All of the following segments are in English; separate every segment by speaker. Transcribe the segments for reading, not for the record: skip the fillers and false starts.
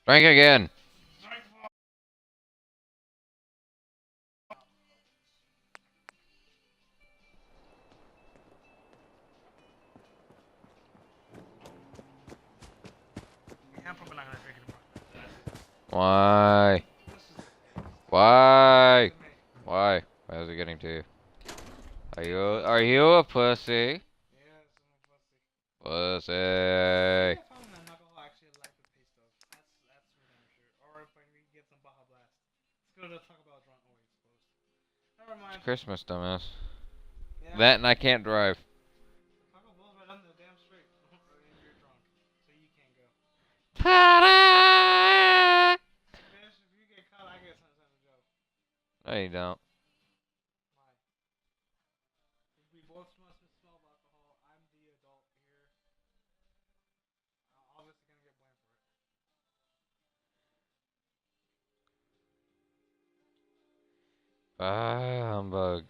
Speaker 1: Drink again.
Speaker 2: I'm probably not gonna drink anymore.
Speaker 1: Why? Why? Why? Why is it getting to you? Are you a pussy?
Speaker 2: Yes, I'm a pussy.
Speaker 1: Pussy.
Speaker 2: I found an alcohol I actually like the taste of. That's for damn sure. Or if I can get some Baja Blast. Let's go to Taco Bell drunk. Oh wait, it's closed. Never
Speaker 1: It's
Speaker 2: mind.
Speaker 1: Christmas, dumbass.
Speaker 2: Yeah.
Speaker 1: That and I can't drive.
Speaker 2: Taco Bell's right down the damn street. And you're drunk, so you can't go.
Speaker 1: Ta-da!
Speaker 2: Bitch, if you get caught, I get sent to jail.
Speaker 1: No, you don't.
Speaker 2: Why? We both must smell of alcohol. I'm the adult here. Obviously gonna get blamed for it.
Speaker 1: Ah, humbug.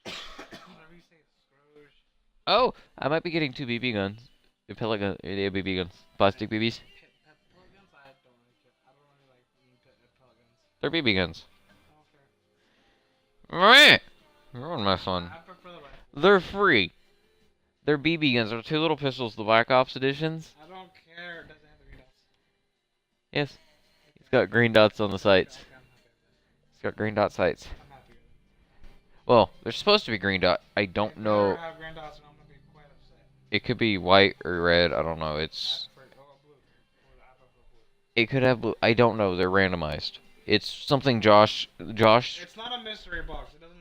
Speaker 2: Whatever you say, Scrooge.
Speaker 1: Oh, I might be getting two BB guns. They're pellet gun, they're BB guns. Plastic BBs.
Speaker 2: Pellet guns? I don't really care. I don't really like pellet guns.
Speaker 1: They're BB guns.
Speaker 2: I don't care.
Speaker 1: Meh. Ruin my fun.
Speaker 2: I prefer the rifle.
Speaker 1: They're free. They're BB guns. They're two little pistols, the Black Ops editions.
Speaker 2: I don't care. It doesn't have the green dots.
Speaker 1: Yes. It's got green dots on the sights.
Speaker 2: Okay, I'm happy with this.
Speaker 1: It's got green dot sights.
Speaker 2: I'm happy with it.
Speaker 1: Well, they're supposed to be green dot. I don't
Speaker 2: If
Speaker 1: know.
Speaker 2: they have green dots, then I'm gonna be quite upset.
Speaker 1: It could be white or red. I don't know. It's.
Speaker 2: I prefer blue. I prefer blue.
Speaker 1: It could have blue. I don't know. They're randomized. It's something Josh
Speaker 2: It's not a mystery box. It doesn't.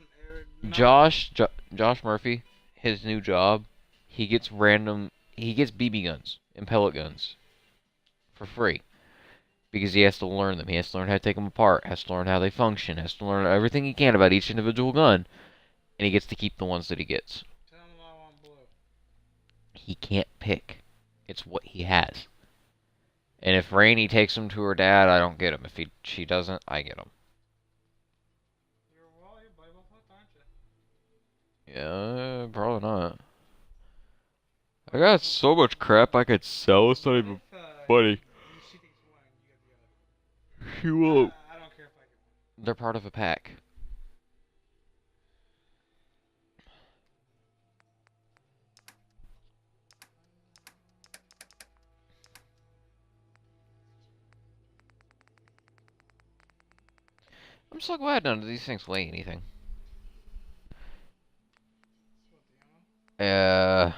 Speaker 1: Josh Murphy, his new job, he gets BB guns and pellet guns for free because he has to learn them. He has to learn how to take them apart, has to learn how they function, has to learn everything he can about each individual gun, and he gets to keep the ones that he gets.
Speaker 2: Tell him I want blue.
Speaker 1: He can't pick. It's what he has. And if Rainey takes him to her dad, I don't get him. If she doesn't, I get him.
Speaker 2: You're Bible hooked, aren't you?
Speaker 1: Yeah, probably not. I got so much crap I could sell. It's not even funny.
Speaker 2: She thinks one, you get the other.
Speaker 1: She won't.
Speaker 2: I don't care if I get one.
Speaker 1: They're part of a pack. I'm so glad none of these things weigh anything. Why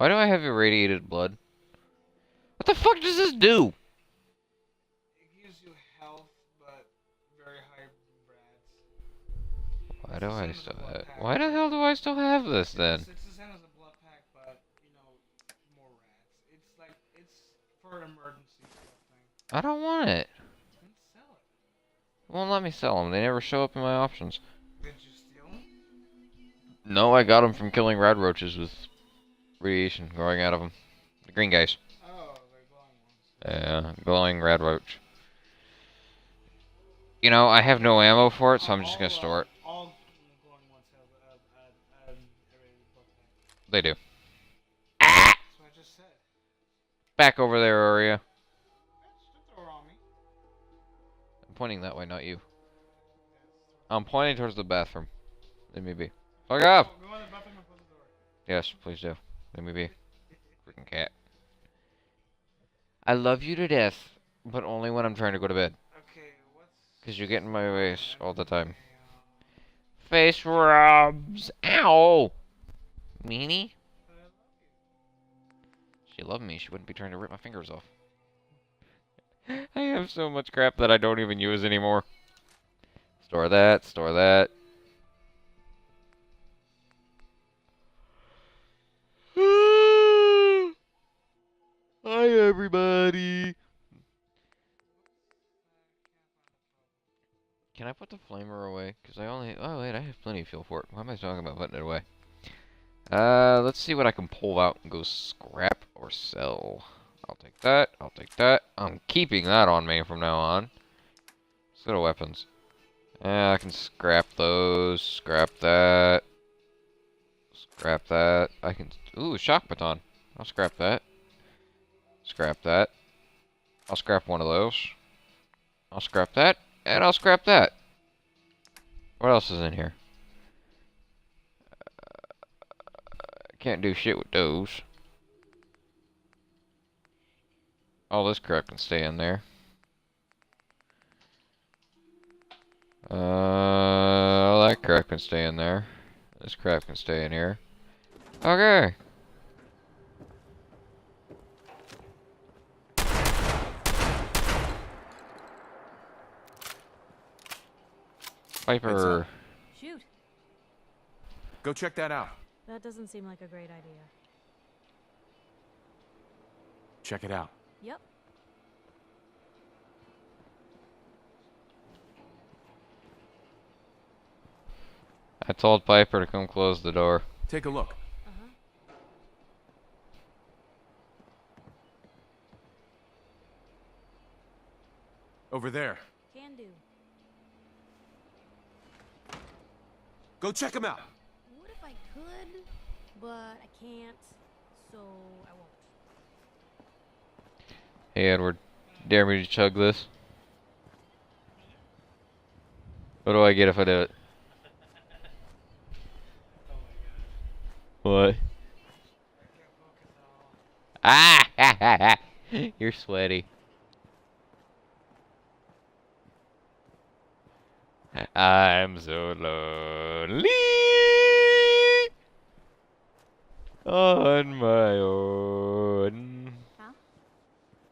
Speaker 1: do I have irradiated blood? What the fuck does this do?
Speaker 2: It gives you health, but very high rads.
Speaker 1: Why
Speaker 2: It's
Speaker 1: do
Speaker 2: the
Speaker 1: I
Speaker 2: same as a
Speaker 1: still
Speaker 2: blood
Speaker 1: have?
Speaker 2: pack.
Speaker 1: Why the hell do I still have this then?
Speaker 2: It's the same as a blood pack, but more rads. It's like it's for emergency kind of thing.
Speaker 1: I don't want it.
Speaker 2: Then sell it.
Speaker 1: It won't let me sell them. They never show up in my options.
Speaker 2: Did you steal them?
Speaker 1: No, I got them from killing rad roaches with radiation growing out of them. The green guys.
Speaker 2: Oh, they're glowing ones.
Speaker 1: Yeah, glowing rad roach. You know, I have no ammo for it, so I'm just gonna store it.
Speaker 2: All glowing ones have irradiated blood pack.
Speaker 1: They do.
Speaker 2: That's what I just said.
Speaker 1: Back over there, Aria.
Speaker 2: Don't throw it on me.
Speaker 1: I'm pointing that way, not you. I'm pointing towards the bathroom. Let me be. Fuck off!
Speaker 2: Go in the bathroom and close the door.
Speaker 1: Yes, please do. Let me be. Freaking cat. I love you to death, but only when I'm trying to go to bed.
Speaker 2: Okay, what's...
Speaker 1: Because you get in my face all the time. Face rubs! Ow! Meanie? She loved me. She wouldn't be trying to rip my fingers off. I have so much crap that I don't even use anymore. Store that, store that. Hi, everybody. Can I put the flamer away? Because I only... Oh, wait, I have plenty of fuel for it. Why am I talking about putting it away? Let's see what I can pull out and go scrap or sell. I'll take that. I'll take that. I'm keeping that on me from now on. Let's go to weapons. Yeah, I can scrap those. Scrap that. Scrap that. I can... Ooh, shock baton. I'll scrap that. Scrap that. I'll scrap one of those. I'll scrap that. And I'll scrap that. What else is in here? Can't do shit with those. All this crap can stay in there. All that crap can stay in there. This crap can stay in here. Okay. Piper.
Speaker 3: Shoot.
Speaker 4: Go check that out.
Speaker 3: That doesn't seem like a great idea.
Speaker 4: Check it out.
Speaker 3: Yep.
Speaker 1: I told Piper to come close the door.
Speaker 4: Take a look.
Speaker 3: Uh-huh.
Speaker 4: Over there.
Speaker 3: Can do.
Speaker 4: Go check him out.
Speaker 3: What if I could? But I can't, so I won't.
Speaker 1: Hey Edward, dare me to chug this? What do I get if I do it?
Speaker 2: Oh my god.
Speaker 1: What?
Speaker 2: I can't focus at all.
Speaker 1: Ah! You're sweaty. I'm so lonely on my own.
Speaker 3: Huh?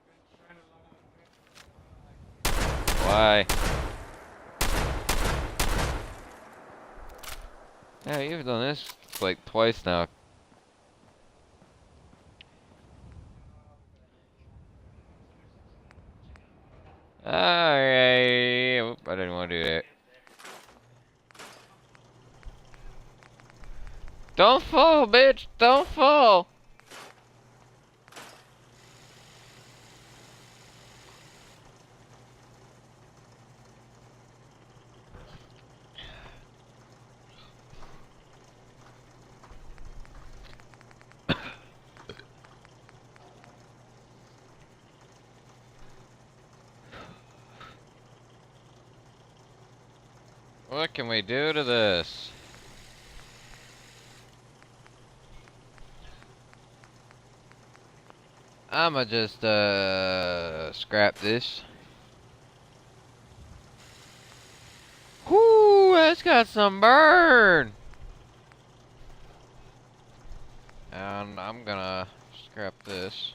Speaker 2: Been trying to log on to it,
Speaker 1: Why? Yeah, you've done this like twice now. Alright. Oop, I didn't want to do that. Don't fall, bitch! Don't fall! What can we do to this? I'ma just, scrap this. Whoo, that's got some burn! And I'm gonna scrap this.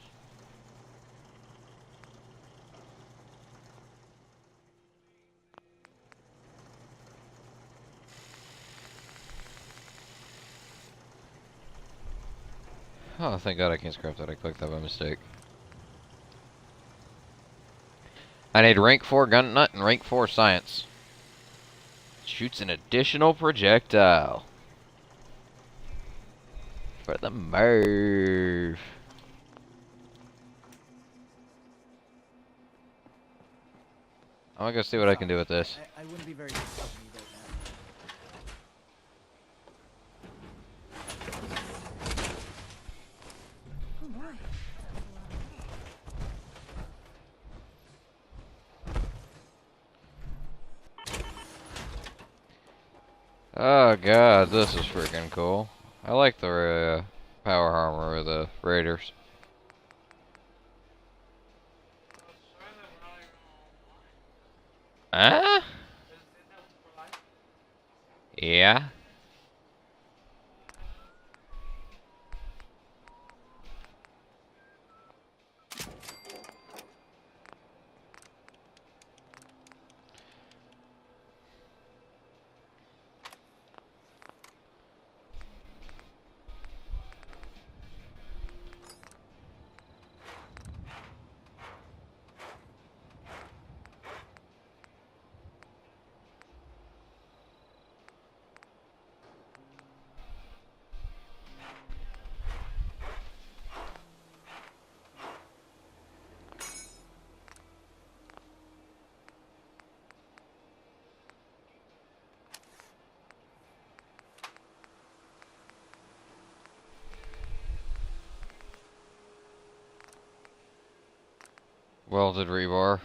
Speaker 1: Oh, thank God I can't scrap that. I clicked that by mistake. I need rank 4 gun nut and rank 4 science. Shoots an additional projectile. For the Merv. I'm gonna go see what I can do with this.
Speaker 5: I wouldn't be very disappointed about
Speaker 3: Oh boy.
Speaker 1: Oh God, this is freaking cool. I like the power armor of the Raiders. Huh? Yeah. Welded rebar.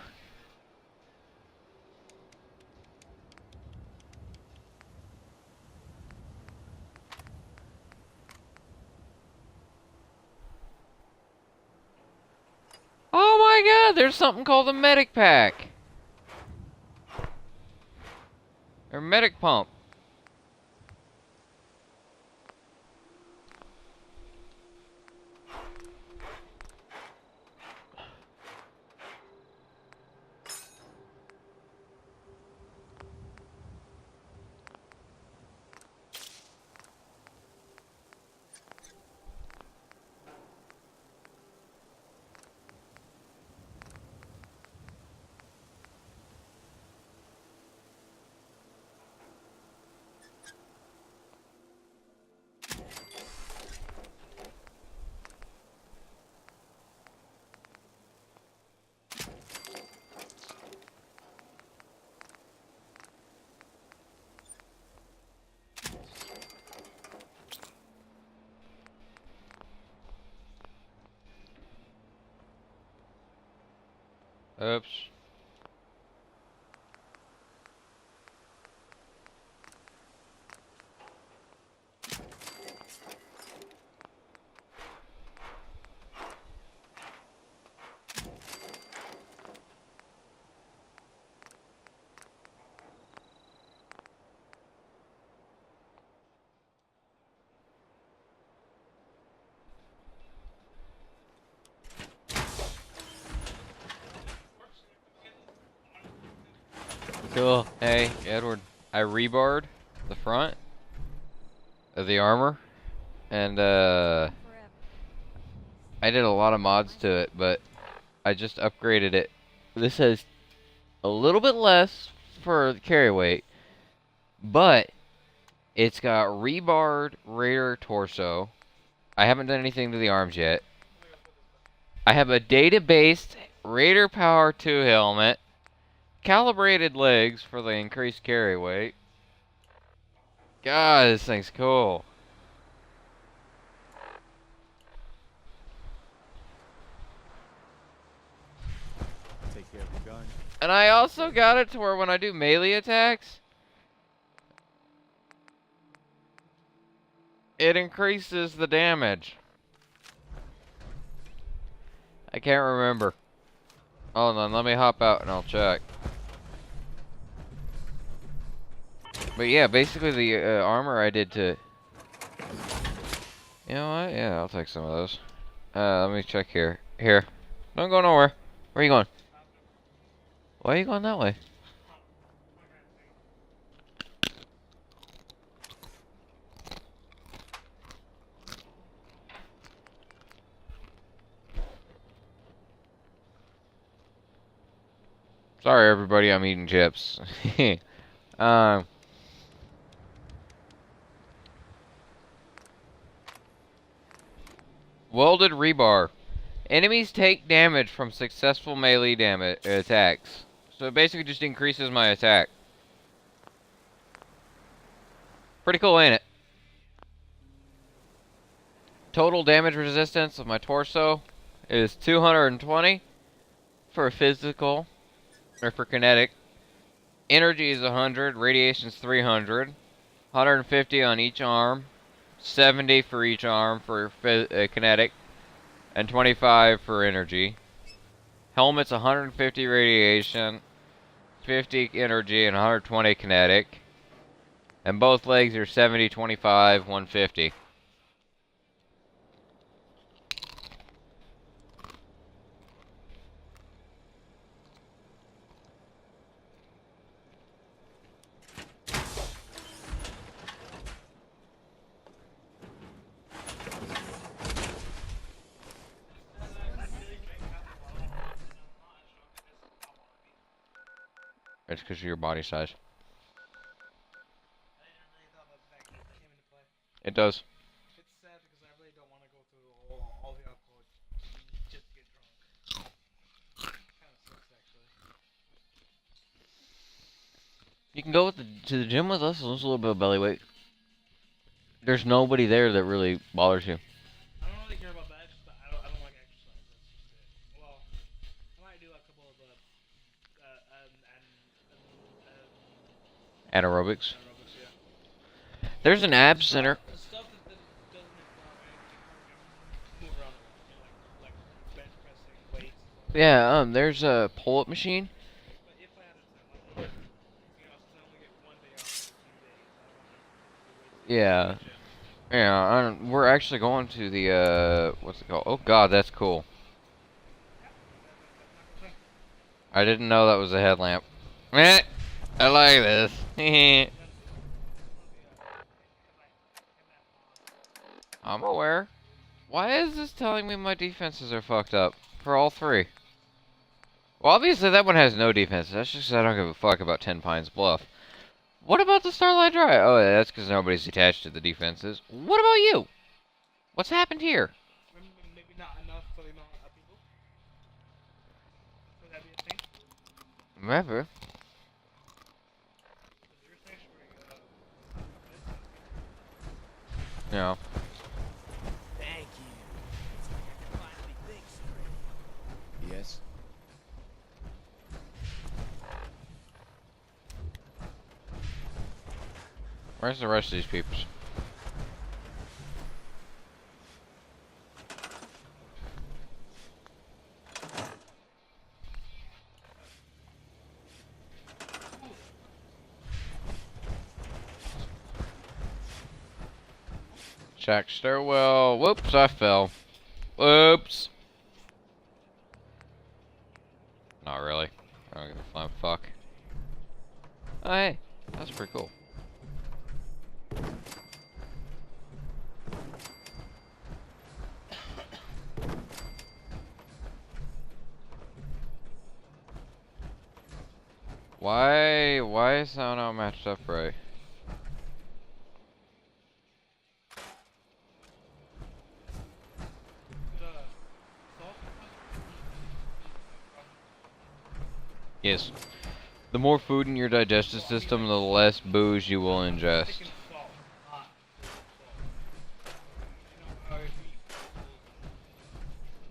Speaker 1: Oh my god, there's something called a medic pack. Or medic pump. Oops. Cool. Hey, Edward. I rebarred the front of the armor, and
Speaker 3: Forever.
Speaker 1: I did a lot of mods to it, but I just upgraded it. This has a little bit less for the carry weight, but it's got rebarred rear torso. I haven't done anything to the arms yet. I have a data-based Raider Power 2 helmet, calibrated legs for the increased carry weight. God, this thing's cool.
Speaker 4: Take care of the gun.
Speaker 1: And I also got it to where when I do melee attacks, it increases the damage. I can't remember. Hold on, let me hop out and I'll check. But yeah, basically the armor I did to... You know what? Yeah, I'll take some of those. Let me check here. Here. Don't go nowhere. Where are you going? Why are you going that way? Sorry everybody, I'm eating chips. um... Welded rebar. Enemies take damage from successful melee damage attacks. So it basically just increases my attack. Pretty cool, ain't it? Total damage resistance of my torso is 220 for physical, or for kinetic. Energy is 100, radiation is 300, 150 on each arm, 70 for each arm for kinetic, and 25 for energy. Helmet's 150 radiation, 50 energy, and 120 kinetic. And both legs are 70, 25, 150. It's because of your body size.
Speaker 2: I didn't really thought that came into play.
Speaker 1: It does.
Speaker 2: It's sad because I really don't want to go through all the alcohol just to get drunk. Kind of sucks actually.
Speaker 1: You can go to the gym with us, lose a little bit of belly weight. There's nobody there that really bothers you.
Speaker 2: I don't really care about that. Just I don't like exercise. That's just it. Well, I might do like but
Speaker 1: Anaerobics.
Speaker 2: anaerobics, yeah.
Speaker 1: There's an ab center.
Speaker 2: Stuff that doesn't require anything move around a lot, you know, like bench pressing, weights, stuff like that.
Speaker 1: Yeah, there's a pull-up machine.
Speaker 2: But if I had the time, like, you know, since I only get 1 day off every few days, I don't want to lift the weights in
Speaker 1: Yeah.
Speaker 2: the gym.
Speaker 1: Yeah, we're actually going to the, what's it called? Oh god, that's cool.
Speaker 2: Yeah, I mean, that's not gonna say.
Speaker 1: I didn't know that was a headlamp. Eh, I like this. I'm aware. Why is this telling me my defenses are fucked up? For all three. Well, obviously that one has no defenses. That's just 'cause I don't give a fuck about 10 Pines Bluff. What about the Starlight Drive? Oh, yeah, that's because nobody's attached to the defenses. What about you? What's happened here?
Speaker 2: Maybe not enough for the amount of people. Could that be a thing?
Speaker 1: Maybe.
Speaker 2: Because your sanctuary, it's enough people.
Speaker 1: Yeah.
Speaker 4: Thank you. Looks like I can finally think straight. Yes.
Speaker 1: Where's the rest of these peeps? Check stairwell. Whoops, I fell. Whoops. Not really. I don't give a flying fuck. Oh, hey. That's pretty cool. Why is that not matched up right? Yes. The more food in your digestive system, the less booze you will ingest.
Speaker 2: Thicken salt, not salt. You know how if you eat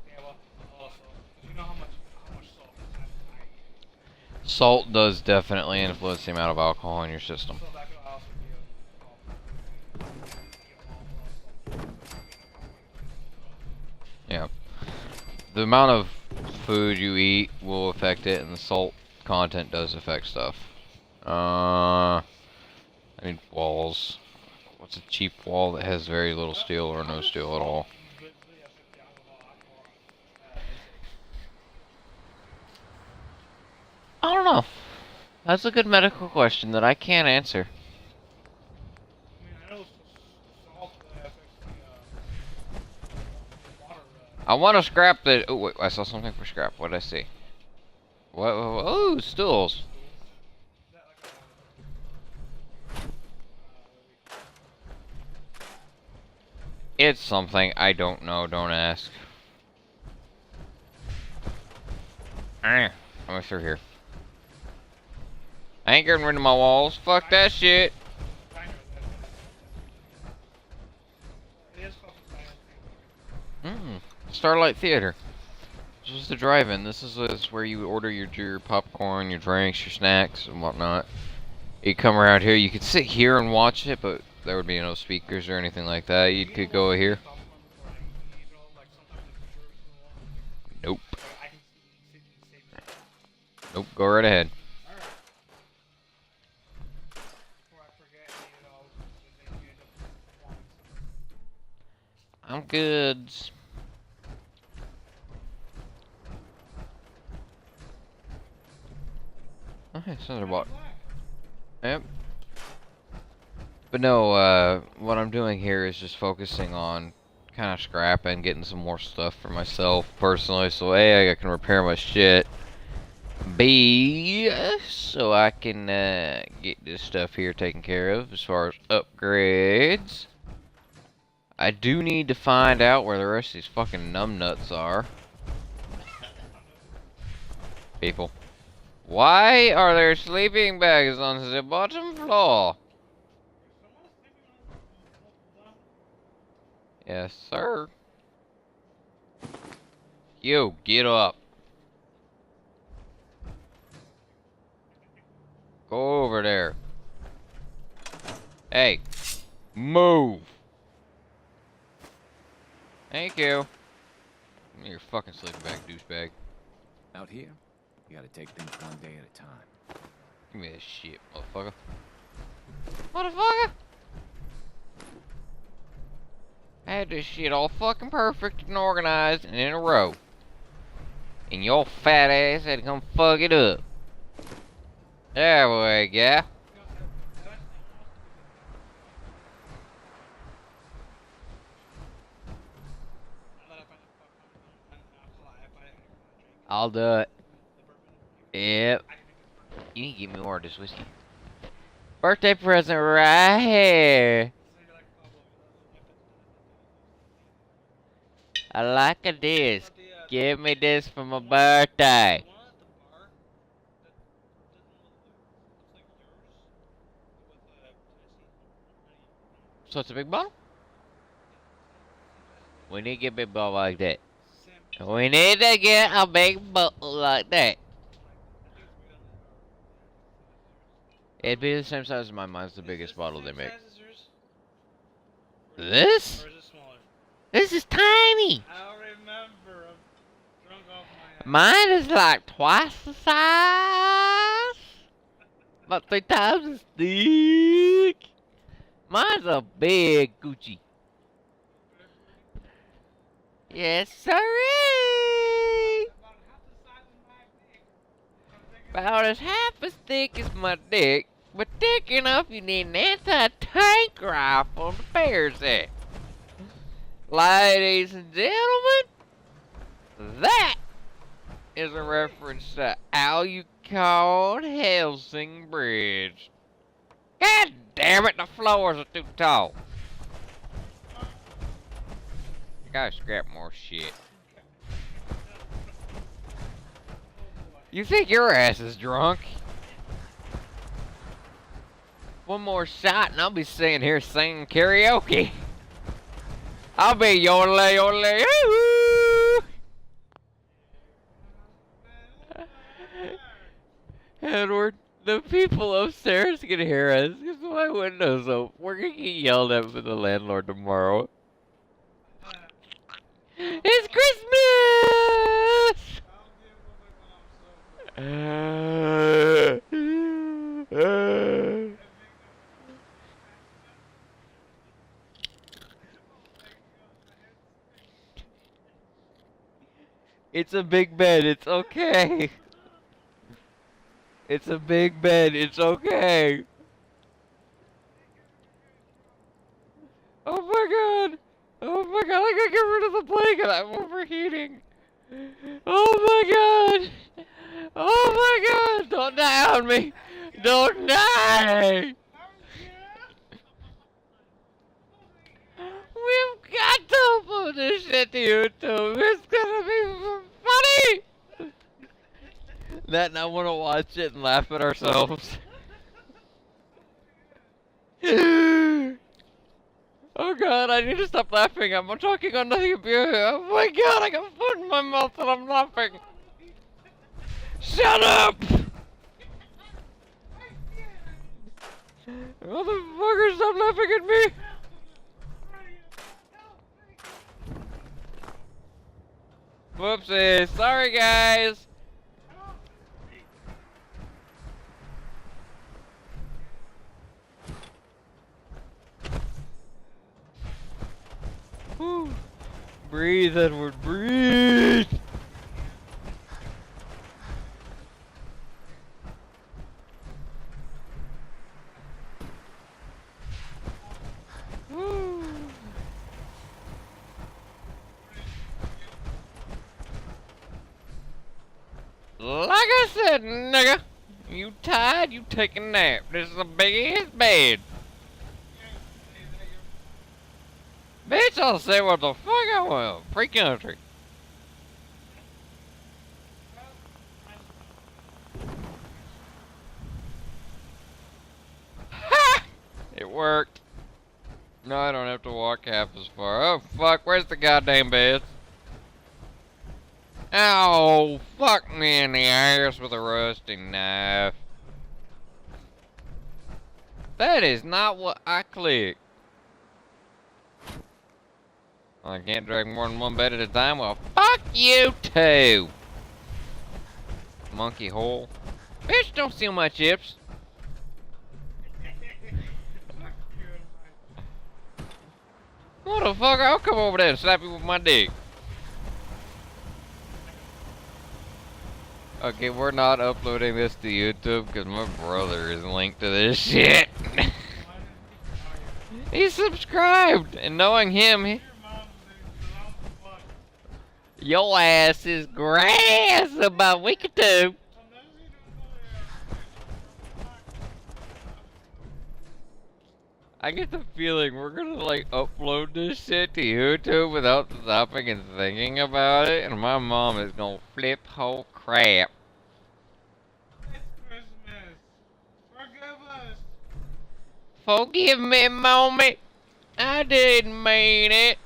Speaker 2: yeah, well, also, you know how much salt I eat.
Speaker 1: Salt does definitely influence the amount of alcohol in your system.
Speaker 2: So that could also be a problem.
Speaker 1: Yeah. The amount of food you eat will affect it, and the salt content does affect stuff. I need walls. What's a cheap wall that has very little steel or no steel at all? I don't know. That's a good medical question that I can't answer.
Speaker 2: I mean, I know salt affects the water.
Speaker 1: I want to scrap the. Oh wait, I saw something for scrap. What did I see? What? Oh, stools.
Speaker 2: That like
Speaker 1: It's something I don't know. Don't ask. I'm through here. I ain't getting rid of my walls. Fuck that shit. Starlight Theater. This is the drive-in. This is where you order your popcorn, your drinks, your snacks, and whatnot. You come around here. You could sit here and watch it, but there would be no speakers or anything like that. You could go here. Nope. Nope. Go right ahead. I'm good. Okay, so they're bought. Yep. But no, what I'm doing here is just focusing on kind of scrapping, getting some more stuff for myself personally, so A, I can repair my shit. B, so I can get this stuff here taken care of as far as upgrades. I do need to find out where the rest of these fucking numbnuts are. People. Why are there sleeping bags on the bottom floor? Yes, sir. You, get up. Go over there. Hey. Move. Thank you. Give me your fucking sleeping bag, douchebag.
Speaker 5: Out here, you gotta take things one day at a time.
Speaker 1: Give me this shit, motherfucker. Motherfucker! I had this shit all fucking perfect and organized and in a row. And your fat ass had to come fuck it up. There we go. I'll do it. Yep. You can give me more of this whiskey. Birthday present right here. I like a disc. Give me this for my birthday. So it's a big bottle? We need to get a big bottle like that. We need to get a big bottle like that. It'd be the same size as mine. Mine's the biggest bottle they make. This?
Speaker 2: Or is it smaller?
Speaker 1: This is tiny.
Speaker 2: I don't remember. I'm drunk off my ass.
Speaker 1: Mine is like twice the size. About 3 times as thick. Mine's a big Gucci. Yes, sirree. About as half as thick as my dick, but thick enough you need an anti-tank rifle to bears it. Ladies and gentlemen, that is a reference to Alucard Helsing Bridge. God damn it, the floors are too tall. I gotta scrap more shit. You think your ass is drunk? One more shot and I'll be sitting here singing karaoke. I'll be yodelay yodelay yoo. Edward, the people upstairs can hear us because my window's open. We're gonna get yelled at by the landlord tomorrow. It's Christmas! It's a big bed, it's okay. It's a big bed, it's okay. Oh my god! Oh my god, I gotta get rid of the blanket, I'm overheating. Oh my god! Oh my god! Don't die on me! Don't die! We've got to put this shit to YouTube. It's gonna be funny! That and I wanna watch it and laugh at ourselves. Oh god, I need to stop laughing. I'm talking on nothing but oh my god, I got food in my mouth and I'm laughing. Shut up! Motherfucker, stop laughing at me! Whoopsie, sorry guys! Whew. Breathe, Edward, breathe! Whew. Like I said, nigga, you tired, you take a nap. This is a big ass bed. Bitch, I'll say what the fuck I will. Free country. Ha! It worked. No, I don't have to walk half as far. Oh, fuck, where's the goddamn bed? Oh, fuck me in the ass with a rusty knife. That is not what I clicked. I can't drag more than one bed at a time. Well, fuck you too. Monkey hole. Bitch, don't steal my chips. Motherfucker, I'll come over there and slap you with my dick. Okay, we're not uploading this to YouTube because my brother is linked to this shit. He's subscribed, and knowing him, your ass is grass about a week or two. I get the feeling we're gonna like upload this shit to YouTube without stopping and thinking about it, and my mom is gonna flip whole crap.
Speaker 2: It's Christmas. Forgive us.
Speaker 1: Forgive me, mommy. I didn't mean it.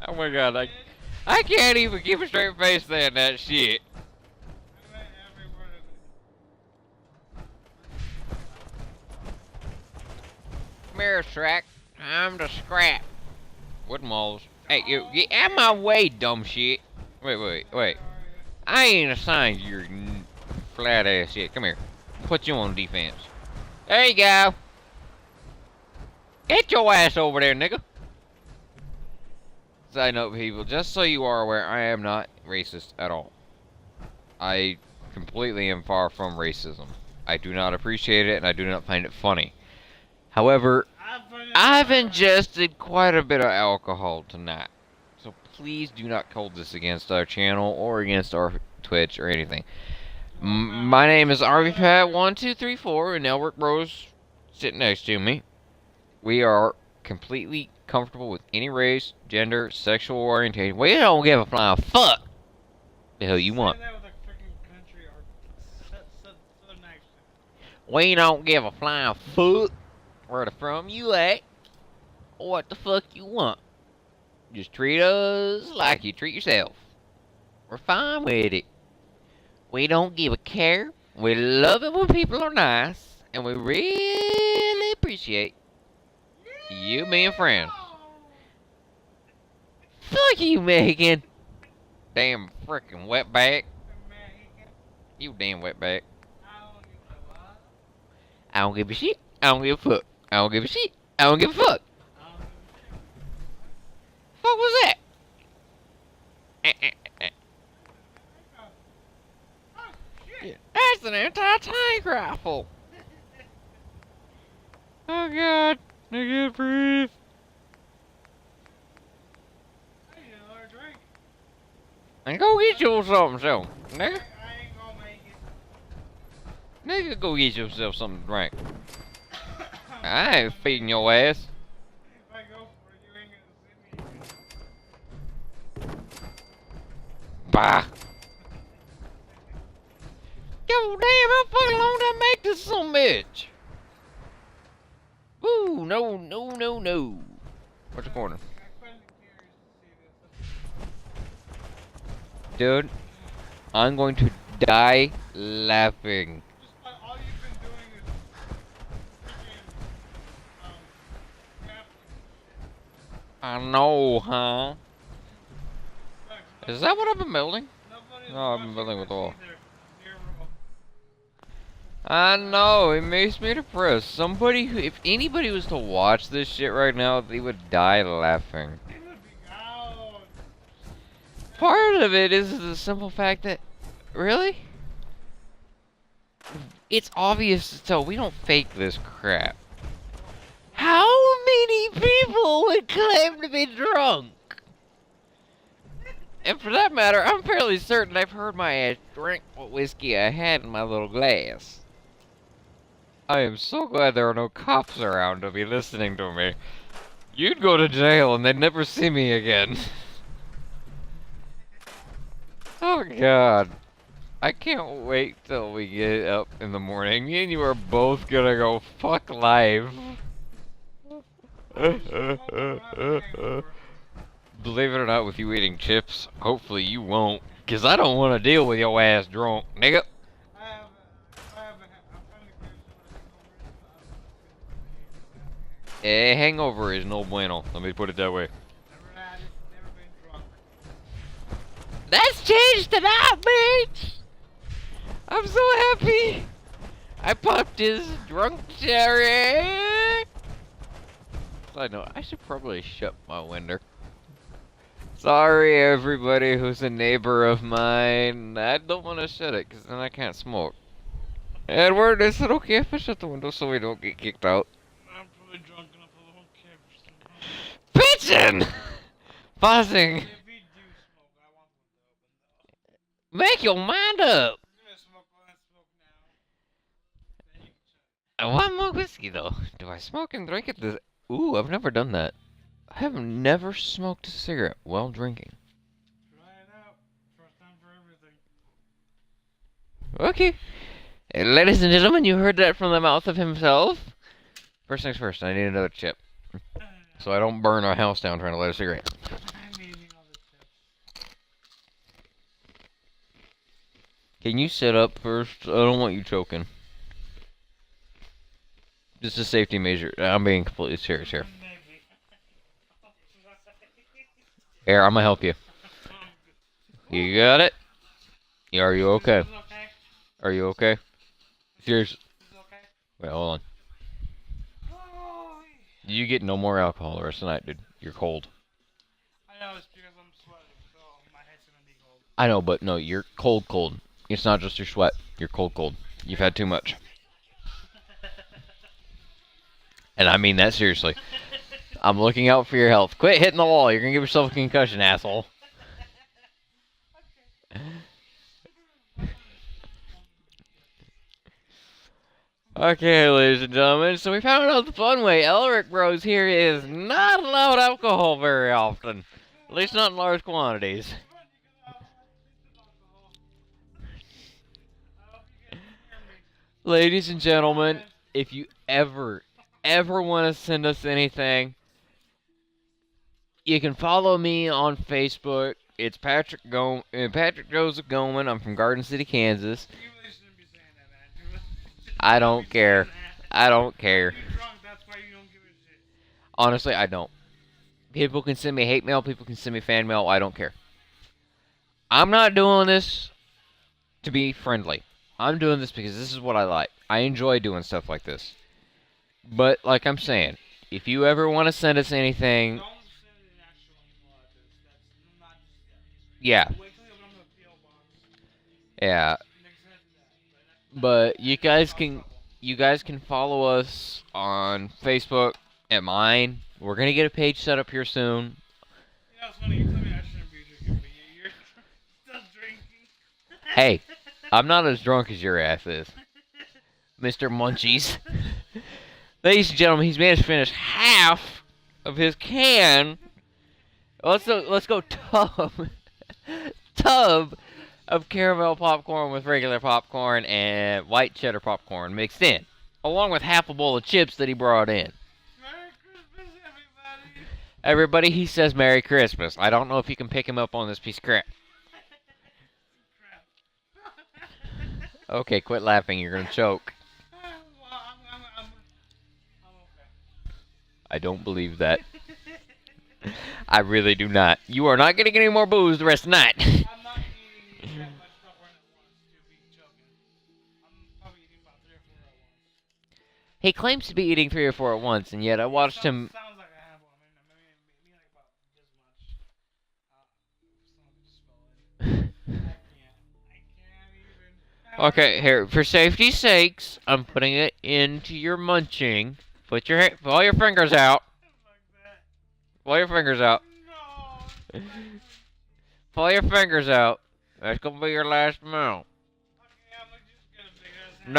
Speaker 1: Oh my god, I can't even keep a straight face saying that shit.
Speaker 2: I meant every word of it.
Speaker 1: Come here, Shrek. Time to scrap. Wooden walls. Hey, you get out my way, dumb shit. Wait. I ain't assigned your flat ass shit. Come here. Put you on defense. There you go. Get your ass over there, nigga. Side note, people, just so you are aware, I am not racist at all. I completely am far from racism. I do not appreciate it, and I do not find it funny. However, I've ingested quite a bit of alcohol tonight. So please do not hold this against our channel or against our Twitch or anything. My name is RVPat1234, and Elric Bros sitting next to me. We are completely comfortable with any race, gender, sexual orientation. We don't give a flying fuck the hell you want.
Speaker 2: Say that with a freaking country or southern accent.
Speaker 1: We don't give a flying fuck where the from you at or what the fuck you want. Just treat us like you treat yourself. We're fine with it. We don't give a care. We love it when people are nice, and we really appreciate you being friends. Fuck you, Megan. Damn frickin' wetback. You damn wetback. I don't give a shit. I don't give a fuck. I don't give a shit. I don't give a fuck. What was that? That's an anti-tank rifle. Oh god. I can't breathe.
Speaker 2: I need another drink.
Speaker 1: And go get you something, so. Nigga.
Speaker 2: I ain't gonna make it.
Speaker 1: Nigga, go get yourself something to drink. I ain't feeding your ass.
Speaker 2: If I go for it, you ain't gonna see me.
Speaker 1: Bah. Yo, damn, how fucking long did I make this son of a bitch? Ooh, no. What's the corner?
Speaker 2: I'm kinda curious to see this.
Speaker 1: Dude, I'm going to die laughing.
Speaker 2: Just like all you've been doing is freaking grappling.
Speaker 1: I know, huh?
Speaker 2: Look,
Speaker 1: Is that what I've been building?
Speaker 2: nobody's
Speaker 1: No, I've been
Speaker 2: watching
Speaker 1: building with
Speaker 2: this
Speaker 1: all.
Speaker 2: either. Zero.
Speaker 1: I know, it makes me depressed. Somebody who, if anybody was to watch this shit right now, they would die laughing.
Speaker 2: It would be out.
Speaker 1: Part of it is the simple fact that, really? It's obvious as hell, we don't fake this crap. How many people would claim to be drunk? And for that matter, I'm fairly certain I've heard my ass drink what whiskey I had in my little glass. I am so glad there are no cops around to be listening to me. You'd go to jail and they'd never see me again. Oh god. I can't wait till we get up in the morning. Me and you are both gonna go fuck life. Believe it or not, with you eating chips, hopefully you won't. Cause I don't want to deal with your ass drunk, nigga.
Speaker 2: I'm kinda curious to what I think over it.
Speaker 1: A hangover is no bueno. Let me put it that way.
Speaker 2: Never had it. Never been drunk.
Speaker 1: That's changed tonight, bitch! I'm so happy! I popped his drunk cherry! Side note, I should probably shut my window. Sorry, everybody who's a neighbor of mine. I don't want to shut it, because then I can't smoke. Edward, is it okay if I shut the window so we don't get kicked out?
Speaker 2: I'm probably drunk enough I won't care if you're still
Speaker 1: Bitchin'! Buzzing!
Speaker 2: If we do smoke, I want one to open though.
Speaker 1: Make your mind up!
Speaker 2: We're gonna smoke while I smoke now. Then you can shut it.
Speaker 1: I want more whiskey, though. Do I smoke and drink it? Ooh, I've never done that. I have never smoked a cigarette while drinking.
Speaker 2: Try it out. First time for everything.
Speaker 1: Okay. Ladies and gentlemen, you heard that from the mouth of himself. First things first, I need another chip. So I don't burn our house down trying to light a cigarette.
Speaker 2: I'm eating all the chips.
Speaker 1: Can you sit up first? I don't want you choking. Just a safety measure. I'm being completely serious here.
Speaker 2: Maybe.
Speaker 1: Here, I'm gonna help you. You got it? Are you okay?
Speaker 2: Is this okay?
Speaker 1: Are you okay? Serious.
Speaker 2: Is this okay?
Speaker 1: Wait, hold on.
Speaker 2: Oh,
Speaker 1: You get no more alcohol the rest of the night, dude. You're cold.
Speaker 2: I know it's because I'm sweating, so my head's gonna be cold.
Speaker 1: I know, but no, you're cold. It's not just your sweat. You're cold. You've had too much. And I mean that seriously. I'm looking out for your health. Quit hitting the wall. You're gonna give yourself a concussion, asshole. Okay, ladies and gentlemen, so we found out the fun way. Elric Bros here is not allowed alcohol very often. At least not in large quantities. Ladies and gentlemen, if you ever want to send us anything, you can follow me on Facebook. It's Patrick Joseph Goman. I'm from Garden City, Kansas.
Speaker 2: You really shouldn't be saying that, Andrew.
Speaker 1: I don't care.
Speaker 2: Saying
Speaker 1: I don't
Speaker 2: that.
Speaker 1: care.
Speaker 2: You're drunk, that's why you don't give a shit.
Speaker 1: Honestly, I don't. People can send me hate mail. People can send me fan mail. I don't care. I'm not doing this to be friendly. I'm doing this because this is what I like. I enjoy doing stuff like this. But, like I'm saying, if you ever want to send us anything,
Speaker 2: Don't send an actual email address. That's not just yet.
Speaker 1: yeah,
Speaker 2: Wait till you open up the PO box.
Speaker 1: yeah.
Speaker 2: And then send that.
Speaker 1: But you guys can follow us on Facebook at mine. We're gonna get a page set up here soon.
Speaker 2: You know, it's funny. You tell me I shouldn't be drinking, but you're still drinking.
Speaker 1: Hey, I'm not as drunk as your ass is, Mr. Munchies. Ladies and gentlemen, he's managed to finish half of his can. Let's go tub of caramel popcorn with regular popcorn and white cheddar popcorn mixed in, along with half a bowl of chips that he brought in.
Speaker 2: Merry Christmas, everybody.
Speaker 1: Everybody, he says Merry Christmas. I don't know if you can pick him up on this piece of crap.
Speaker 2: Crap.
Speaker 1: Okay, quit laughing. You're gonna choke.
Speaker 2: Well, I'm okay.
Speaker 1: I don't believe that. I really do not. You are not getting any more booze the rest of the night.
Speaker 2: I'm not eating that much popcorn at once to be joking. I'm probably eating about 3 or 4 at once.
Speaker 1: He claims to be eating 3 or 4 at once, and yet I watched him.
Speaker 2: Sounds like a handful. Maybe like about this much. Some of it spilling. I can't even.
Speaker 1: Okay, here, for safety's sakes, I'm putting it into your munching. Put all your fingers out.
Speaker 2: Like that.
Speaker 1: Pull your fingers out.
Speaker 2: No.
Speaker 1: Pull your fingers out. That's gonna be your last meal.
Speaker 2: Okay, I'm gonna just get a big ass hand.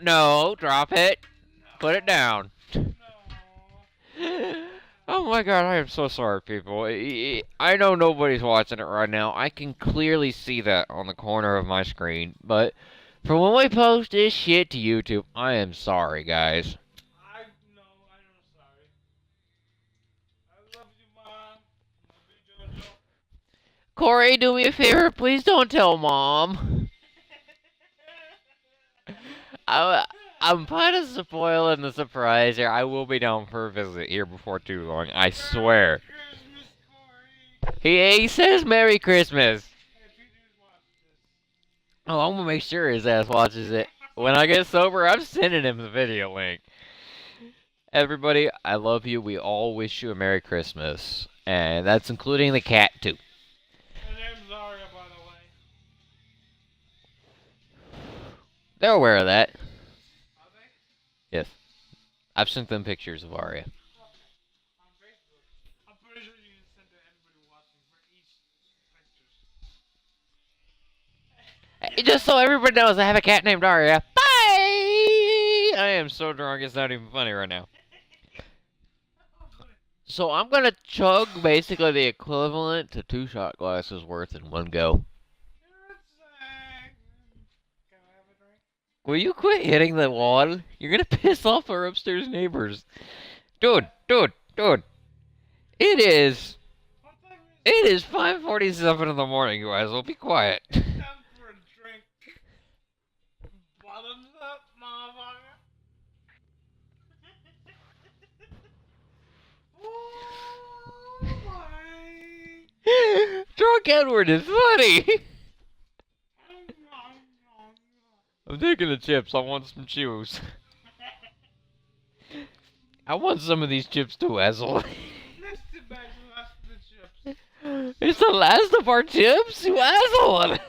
Speaker 1: No, drop it. Put it down.
Speaker 2: No.
Speaker 1: Oh my god, I am so sorry, people. I know nobody's watching it right now. I can clearly see that on the corner of my screen. But for when we post this shit to YouTube, I am sorry, guys.
Speaker 2: I know, I'm sorry. I love you, Mom. Love you, Jojo.
Speaker 1: Corey, do me a favor. Please don't tell Mom. I'm kind of spoiling the surprise here. I will be down for a visit here before too long. I swear.
Speaker 2: Christmas, Corey.
Speaker 1: He says Merry Christmas.
Speaker 2: Hey, PJ's watch this.
Speaker 1: Oh, I'm gonna make sure his ass watches it. When I get sober, I'm sending him the video link. Everybody, I love you. We all wish you a Merry Christmas. And that's including the cat, too.
Speaker 2: Her name's Zaria, by the way.
Speaker 1: They're aware of that.
Speaker 2: Are they?
Speaker 1: Yes. I've sent them pictures of Arya.
Speaker 2: Okay. On Facebook. I'm pretty sure you can send to everybody watching for each pictures.
Speaker 1: Just so everybody knows, I have a cat named Arya. Bye! I am so drunk, it's not even funny right now. So I'm gonna chug basically the equivalent to 2 shot glasses worth in one go.
Speaker 2: You're insane. Can I have a drink?
Speaker 1: Will you quit hitting the wall? You're gonna piss off our upstairs neighbors. Dude. It is
Speaker 2: What time is it?
Speaker 1: 5:47 in the morning, you guys. Well, be quiet.
Speaker 2: Time for a drink. Bottoms up, motherfucker. Oh my.
Speaker 1: Drunk Edward is funny. I'm taking the chips. I want some chews. I want some of these chips too, asshole.
Speaker 2: Let's sit back and watch the chips.
Speaker 1: It's the last of our chips, you asshole.
Speaker 2: No fucks.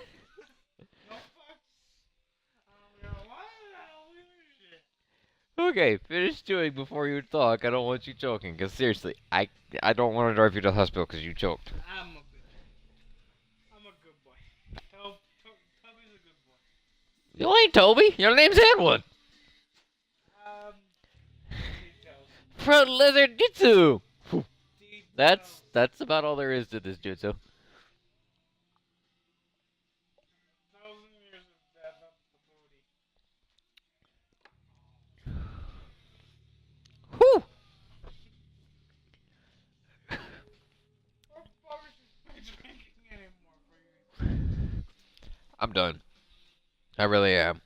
Speaker 2: Why the hell we do shit?
Speaker 1: Okay, finish chewing before you talk. I don't want you choking. Because seriously, I don't want to drive you to the hospital because you choked.
Speaker 2: I'm a good boy. Toby's a good boy.
Speaker 1: You ain't Toby. Your name's Edward.
Speaker 2: Details.
Speaker 1: Front lizard jutsu.
Speaker 2: Details.
Speaker 1: That's about all there is to this jutsu.
Speaker 2: 1,000 years of death up the booty.
Speaker 1: Whew.
Speaker 2: What fuck is drinking anymore for you?
Speaker 1: I'm done. I really am.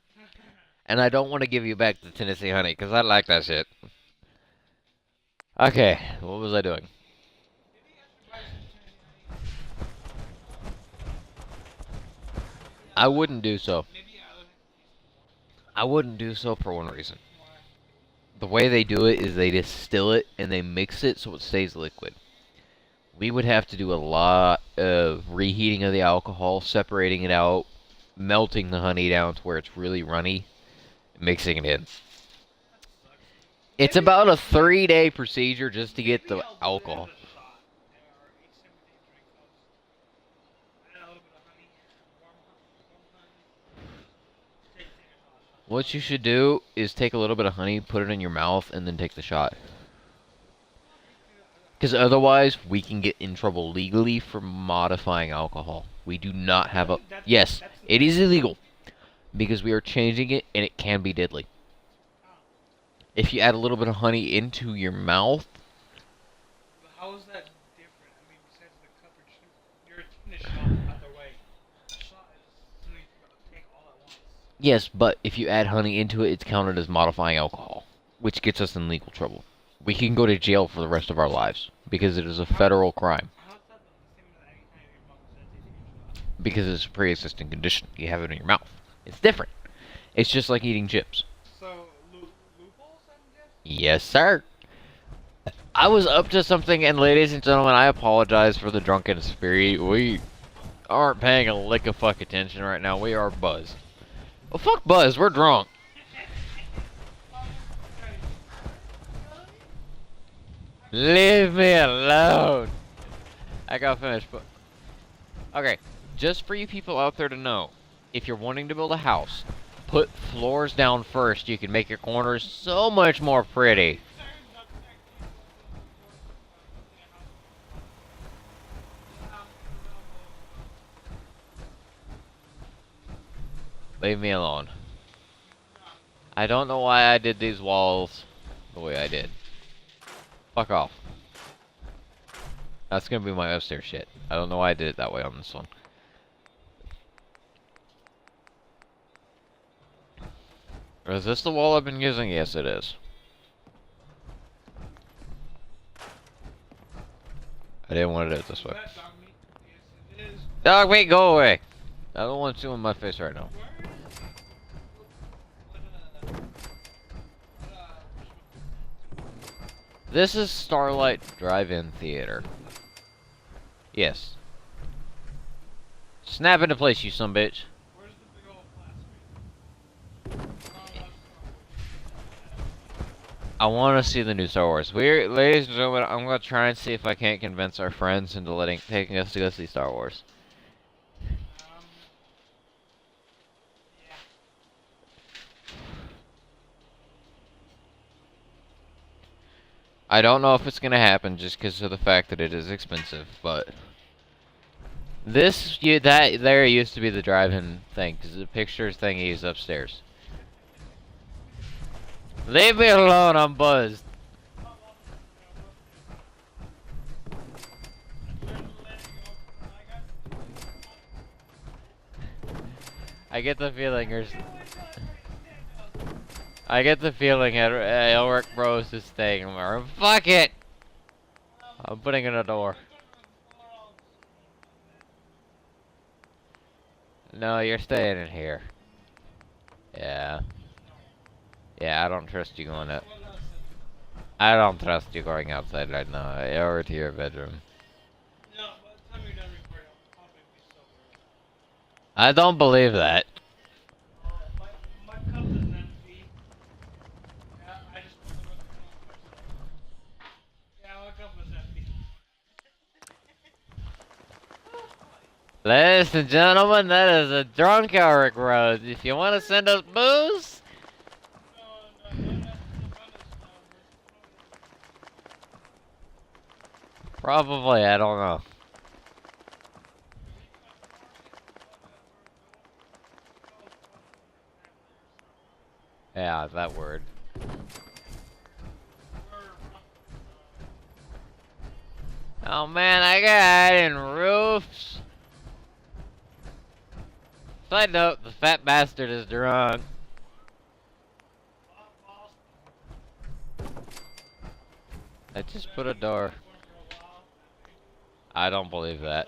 Speaker 1: And I don't want to give you back the Tennessee honey because I like that shit. Okay, what was I doing?
Speaker 2: Maybe I should buy some Tennessee honey.
Speaker 1: I wouldn't do so.
Speaker 2: Maybe I
Speaker 1: I wouldn't do so for one reason.
Speaker 2: Why?
Speaker 1: The way they do it is they distill it and they mix it so it stays liquid. We would have to do a lot of reheating of the alcohol, separating it out, melting the honey down to where it's really runny, mixing it in. It's about a 3-day procedure just to get the alcohol. What you should do is take a little bit of honey, put it in your mouth, and then take the shot. Because otherwise, we can get in trouble legally for modifying alcohol. We do not have a... Yes, it is illegal. Because we are changing it, and it can be deadly. If you add a little bit of honey into your mouth...
Speaker 2: How is that different? I mean, besides the coverage, you're taking a shot either way. A shot is something you gotta take all at once.
Speaker 1: Yes, but if you add honey into it, it's counted as modifying alcohol. Which gets us in legal trouble. We can go to jail for the rest of our lives. Because it is a federal crime.
Speaker 2: How's that the same as any kind of your mom said taking a shot?
Speaker 1: Because it's a pre-existing condition. You have it in your mouth. It's different. It's just like eating chips.
Speaker 2: So, loopholes, I'm guessing?
Speaker 1: Yes, sir. I was up to something, and ladies and gentlemen, I apologize for the drunken spirit. We aren't paying a lick of fuck attention right now. We are buzzed. Well, fuck buzz. We're drunk. Leave me alone. I got finished, but... Okay, just for you people out there to know, if you're wanting to build a house, put floors down first. You can make your corners so much more pretty. Leave me alone. I don't know why I did these walls the way I did. Fuck off. That's gonna be my upstairs shit. I don't know why I did it that way on this one. Is this the wall I've been using? Yes, it is. I didn't want to do it this way.
Speaker 2: That dog meat? Yes, it is.
Speaker 1: Dog meat, go away! I don't want you in my face right now.
Speaker 2: Where is it?
Speaker 1: This is Starlight Drive-In Theater. Yes. Snap into place, you sumbitch.
Speaker 2: Where's the big old flat screen?
Speaker 1: I want to see the new Star Wars. Ladies and gentlemen, I'm gonna try and see if I can't convince our friends into taking us to go see Star Wars.
Speaker 2: Yeah.
Speaker 1: I don't know if it's gonna happen just because of the fact that it is expensive, but that there used to be the drive-in thing, because the pictures thingy is upstairs. Leave me alone, I'm buzzed. I get the feeling Elric Bros is staying there. Fuck it! I'm putting in a door. No, you're staying in here. Yeah. Yeah, I don't trust you going up. I don't trust you going outside right now. Over to your bedroom.
Speaker 2: No, by the time you're done recording, I'll probably be sober.
Speaker 1: I don't believe that.
Speaker 2: My cup is empty. Yeah, I just put the rest of it on myself. Yeah, my cup is empty.
Speaker 1: Ladies and gentlemen, that is a drunk Eric Rose. If you want to send us booze, probably, I don't know. Yeah, that word. Oh man, I got in roofs. Side note, the fat bastard is drunk. I just put a door. I don't believe that.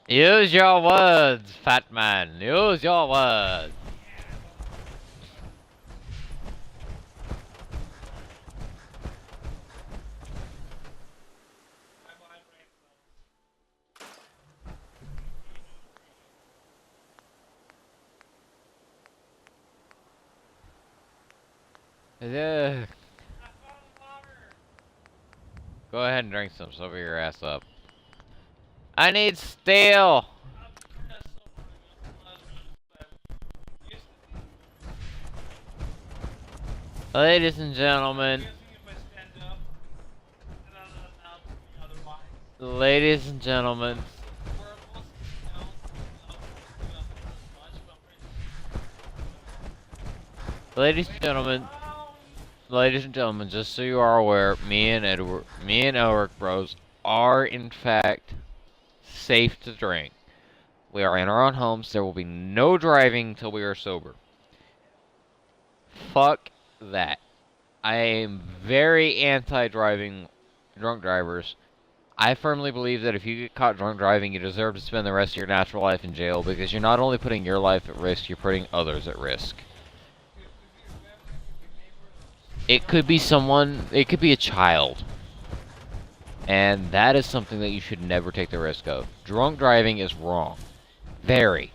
Speaker 1: Use your words, fat man. Use your words. Yeah. Go ahead and drink some. Sober your ass up. I need steel. Ladies and gentlemen. Ladies and gentlemen. Ladies and gentlemen. Ladies and gentlemen, just so you are aware, me and Elric Bros are in fact safe to drink. We are in our own homes. There will be no driving until we are sober. Fuck that. I am very anti-driving drunk drivers. I firmly believe that if you get caught drunk driving, you deserve to spend the rest of your natural life in jail, because you're not only putting your life at risk, you're putting others at risk. It could be someone, it could be a child. And that is something that you should never take the risk of. Drunk driving is wrong. Very.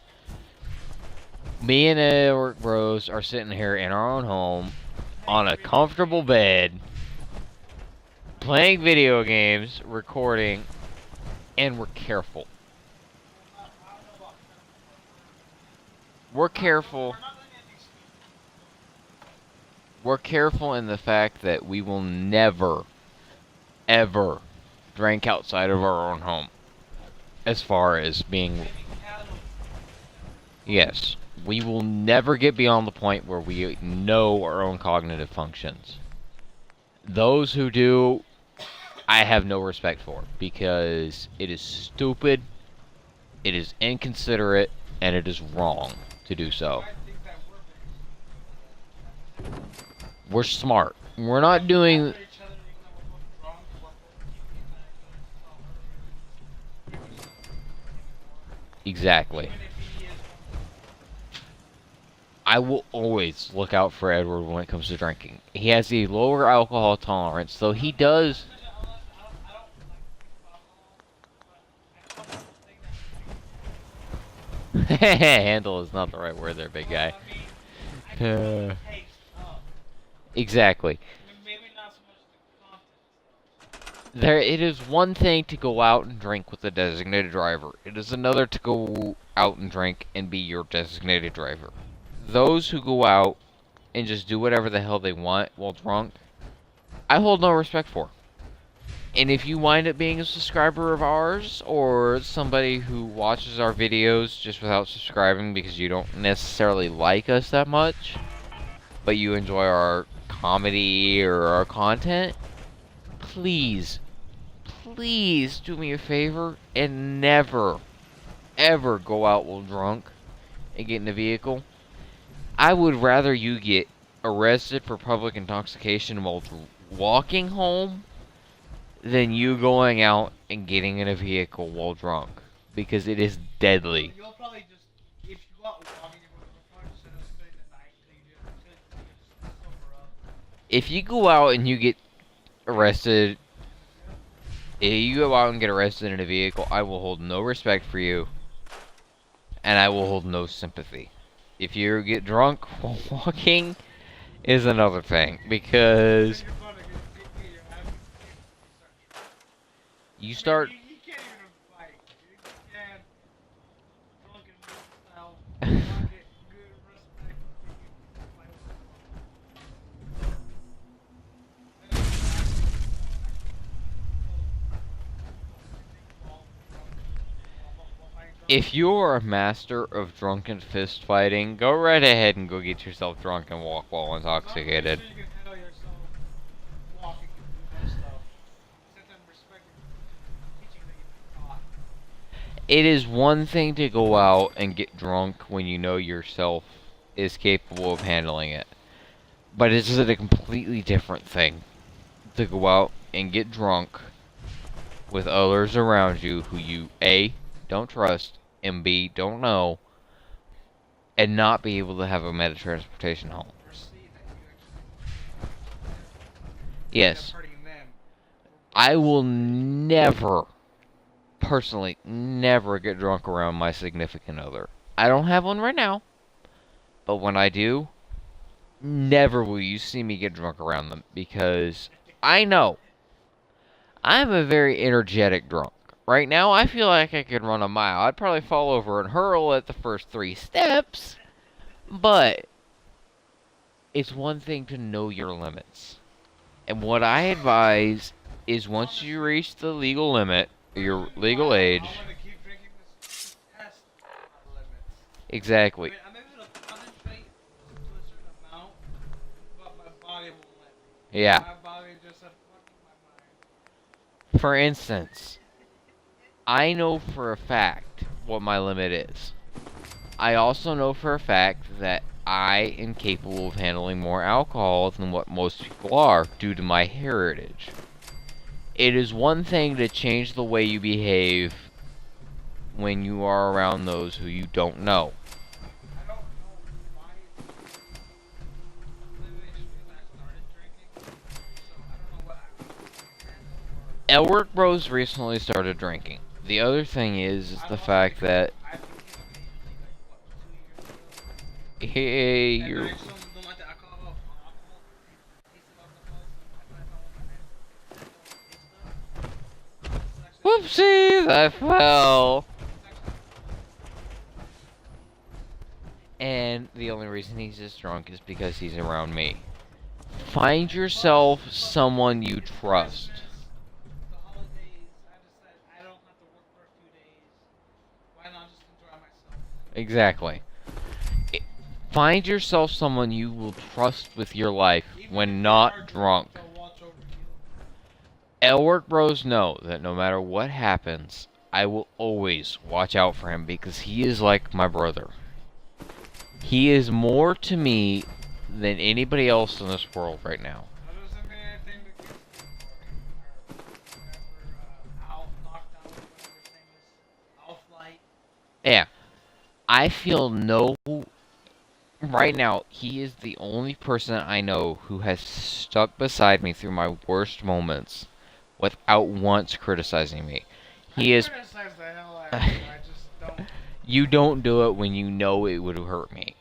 Speaker 1: Me and Edward Bros are sitting here in our own home, on a comfortable bed, playing video games, recording, and we're careful. We're careful. We're careful in the fact that we will never, ever drink outside of our own home. As far as being... Yes. We will never get beyond the point where we know our own cognitive functions. Those who do, I have no respect for, because it is stupid, it is inconsiderate, and it is wrong to do so.
Speaker 2: I think that we're
Speaker 1: We're smart. We're not doing...
Speaker 2: after each other, even though we're both drunk, we're both keeping that good.
Speaker 1: Exactly.
Speaker 2: Even if he is
Speaker 1: I will always look out for Edward when it comes to drinking. He has a lower alcohol tolerance, so he does... Handle is not the right word there, big guy. Exactly.
Speaker 2: maybe not so much the content.
Speaker 1: There, it is one thing to go out and drink with a designated driver. It is another to go out and drink and be your designated driver. Those who go out and just do whatever the hell they want while drunk, I hold no respect for. And if you wind up being a subscriber of ours, or somebody who watches our videos just without subscribing because you don't necessarily like us that much, but you enjoy our comedy or our content, please, please do me a favor and never, ever go out while drunk and get in a vehicle. I would rather you get arrested for public intoxication while walking home than you going out and getting in a vehicle while drunk, because it is deadly.
Speaker 2: You'll probably just, if you go out walking, you'll probably just end up spending the night until you just sober up.
Speaker 1: If you go out and you get arrested, if you go out and get arrested in a vehicle, I will hold no respect for you, and I will hold no sympathy. If you get drunk while walking, is another thing, because
Speaker 2: Then you're gonna get your ass
Speaker 1: you start...
Speaker 2: You can't even fight. You can't drunken style. Not get good respect.
Speaker 1: If you're a master of drunken fist fighting, go right ahead and go get yourself drunk and walk while intoxicated.
Speaker 2: You can handle yourself walking and doing stuff. Set them respect teaching that you've been taught.
Speaker 1: It is one thing to go out and get drunk when you know yourself is capable of handling it. But it is a completely different thing to go out and get drunk with others around you who you A, don't trust, and B, don't know, and not be able to have a method of transportation home.
Speaker 2: Or see that you actually
Speaker 1: Yes,
Speaker 2: end up hurting them.
Speaker 1: I will never, personally, never get drunk around my significant other. I don't have one right now, but when I do, never will you see me get drunk around them, because I know I'm a very energetic drunk. Right now, I feel like I could run a mile. I'd probably fall over and hurl at the first 3 steps, but it's one thing to know your limits. And what I advise is once you reach the legal limit, your legal age,
Speaker 2: I'm gonna keep drinking this test our limits.
Speaker 1: exactly.
Speaker 2: I'm able to concentrate to a certain amount, but my body won't let me.
Speaker 1: Yeah.
Speaker 2: My body just said, fuck my mind.
Speaker 1: For instance, I know for a fact what my limit is. I also know for a fact that I am capable of handling more alcohol than what most people are due to my heritage. It is one thing to change the way you behave when you are around those who you don't know.
Speaker 2: I don't know why literally when I started drinking, so I don't know what I was
Speaker 1: Elric Bros recently started drinking. The other thing is the fact that
Speaker 2: I became of age like what, 2 years ago?
Speaker 1: hey,
Speaker 2: And
Speaker 1: you're
Speaker 2: I just don't like the alcohol. Taste of alcohol. I thought I was taste stuff.
Speaker 1: whoopsies, I fell. And the only reason he's this drunk is because he's around me. Find yourself someone you trust.
Speaker 2: The holidays, I just said I don't have to work for a few days. Why not just enjoy myself?
Speaker 1: Exactly. Find yourself someone you will trust with your life
Speaker 2: Even
Speaker 1: when
Speaker 2: if they
Speaker 1: not
Speaker 2: are
Speaker 1: drunk.
Speaker 2: they'll watch over you.
Speaker 1: Elwork bros know that no matter what happens, I will always watch out for him because he is like my brother. He is more to me than anybody else in this world right now.
Speaker 2: That doesn't mean anything to get or whatever, out, knocked out, whatever his name is. Out flight.
Speaker 1: Yeah, I feel no... Right now, he is the only person I know who has stuck beside me through my worst moments without once criticizing me. He is...
Speaker 2: Criticize the hell out of him. I just don't.
Speaker 1: You don't do it when you know it would hurt me.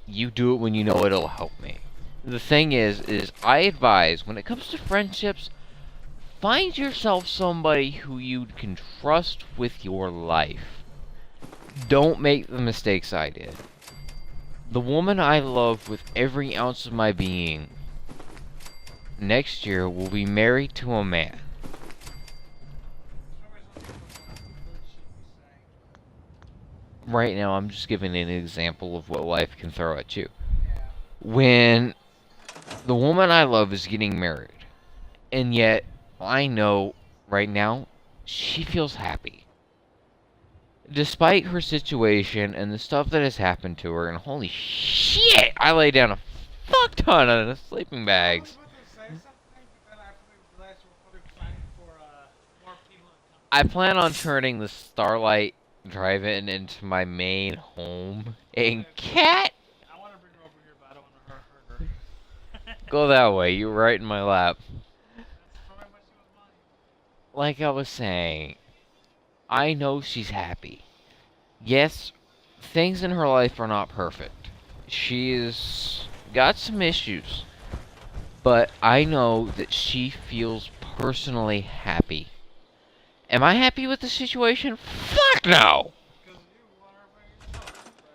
Speaker 1: You do it when you know it'll help me. The thing is I advise, when it comes to friendships, find yourself somebody who you can trust with your life. Don't make the mistakes I did. The woman I love with every ounce of my being next year will be married to a man. Right now, I'm just giving an example of what life can throw at you. When the woman I love is getting married, and yet I know right now she feels happy. Despite her situation and the stuff that has happened to her, and holy shit, I lay down a fuck ton of sleeping bags. I plan on turning the Starlight Drive-In into my main home. And Cat,
Speaker 2: I want to bring her over here, but I don't want to hurt her.
Speaker 1: go that way. You're right in my lap.
Speaker 2: That's probably what she was mine.
Speaker 1: Like I was saying, I know she's happy. Yes, things in her life are not perfect. She's got some issues. But I know that she feels personally happy. Am I happy with the situation? Fuck no!
Speaker 2: Because you want her by yourself, but,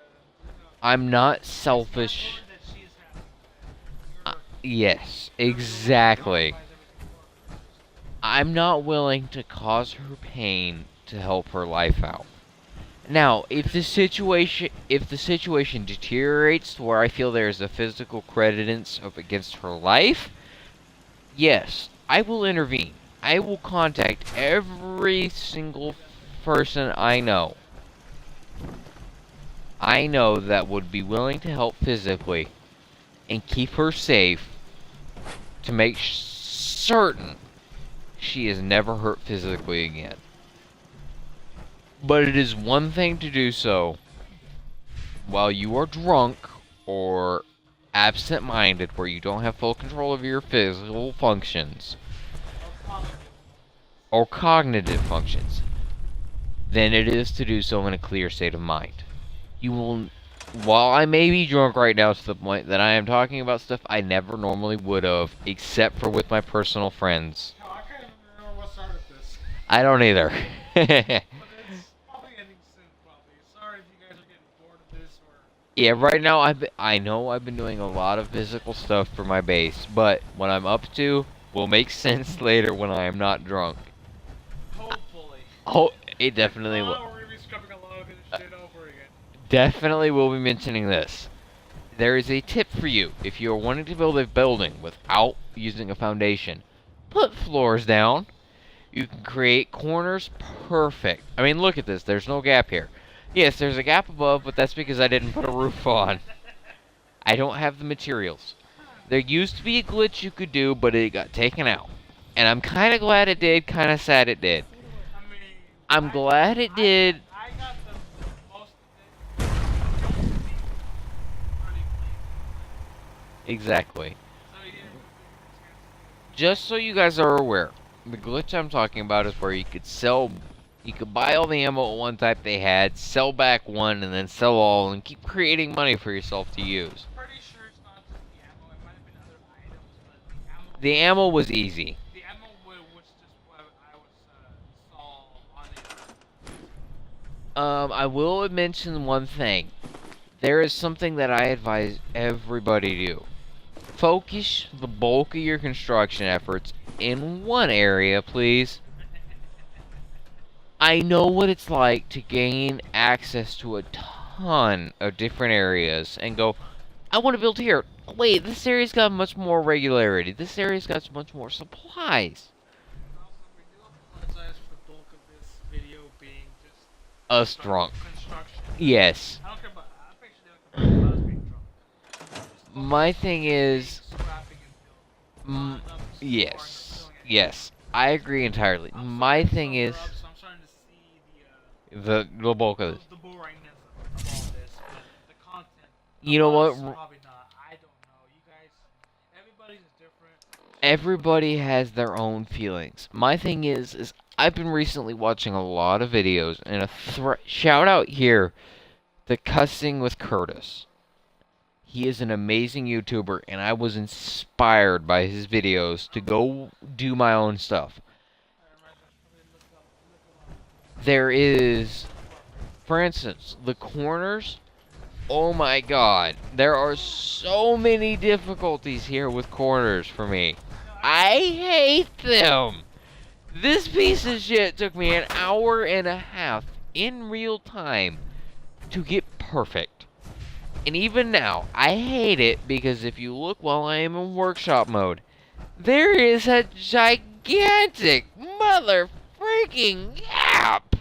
Speaker 1: I'm not
Speaker 2: it's
Speaker 1: selfish.
Speaker 2: not that she's happy.
Speaker 1: Yes, exactly. I'm not willing to cause her pain to help her life out. Now, if the situation deteriorates to where I feel there is a physical credence up against her life, yes, I will intervene. I will contact every single person I know that would be willing to help physically and keep her safe to make certain she is never hurt physically again. But it is one thing to do so while you are drunk or absent-minded, where you don't have full control of your physical functions or cognitive functions, than it is to do so in a clear state of mind. You will, while I may be drunk right now to the point that I am talking about stuff I never normally would have, except for with my personal friends.
Speaker 2: No, I can't even remember what started this.
Speaker 1: I don't either.
Speaker 2: But it's probably ending soon, probably. Sorry if you guys are getting bored of this or...
Speaker 1: Yeah, right now I know I've been doing a lot of physical stuff for my base, but what I'm up to will make sense later when I am not drunk.
Speaker 2: Hopefully.
Speaker 1: Oh, it definitely will.
Speaker 2: We're going to be scrubbing a lot of this shit over again.
Speaker 1: Definitely will be mentioning this. There is a tip for you if you are wanting to build a building without using a foundation. Put floors down. You can create corners perfect. I mean, look at this. There's no gap here. Yes, there's a gap above, but that's because I didn't put a roof on. I don't have the materials. There used to be a glitch you could do, but it got taken out. And I'm kind of glad it did, kind of sad it did.
Speaker 2: I mean...
Speaker 1: I'm glad it did.
Speaker 2: I got the most of it.
Speaker 1: Exactly.
Speaker 2: So you didn't
Speaker 1: Just so you guys are aware, the glitch I'm talking about is where you could buy all the ammo at one type they had, sell back one, and then sell all, and keep creating money for yourself to use.
Speaker 2: pretty sure it's not just the ammo. It might have been other items, but
Speaker 1: The ammo was easy.
Speaker 2: the ammo was just what I saw on it.
Speaker 1: I will mention one thing. There is something that I advise everybody to do. Focus the bulk of your construction efforts in one area, please. I know what it's like to gain access to a ton of different areas and go, I want to build here. Wait, this area's got much more regularity. This area's got much more supplies.
Speaker 2: Also, we do apologize for the bulk of this video being just
Speaker 1: Us drunk.
Speaker 2: construction.
Speaker 1: Yes.
Speaker 2: I don't care about. I'm pretty sure they don't care about us being drunk. Just
Speaker 1: My thing is,
Speaker 2: scrapping and building.
Speaker 1: mm,
Speaker 2: Buying up,
Speaker 1: yes,
Speaker 2: storing, and
Speaker 1: yes, I agree entirely.
Speaker 2: I'm
Speaker 1: My
Speaker 2: starting to
Speaker 1: thing is
Speaker 2: suffer up, so I'm starting to see
Speaker 1: the bulk of this.
Speaker 2: the boringness of all this, but the content.
Speaker 1: You know what?
Speaker 2: Probably not. I don't know. You guys, everybody's different.
Speaker 1: Everybody has their own feelings. My thing is I've been recently watching a lot of videos, and shout out here, the cussing with Curtis. He is an amazing YouTuber, and I was inspired by his videos to go do my own stuff. There is, for instance, the corners. Oh my god, there are so many difficulties here with corners for me. I hate them. This piece of shit took me an hour and a half in real time to get perfect. And even now, I hate it because if you look while I am in workshop mode, there is a gigantic mother freaking gap.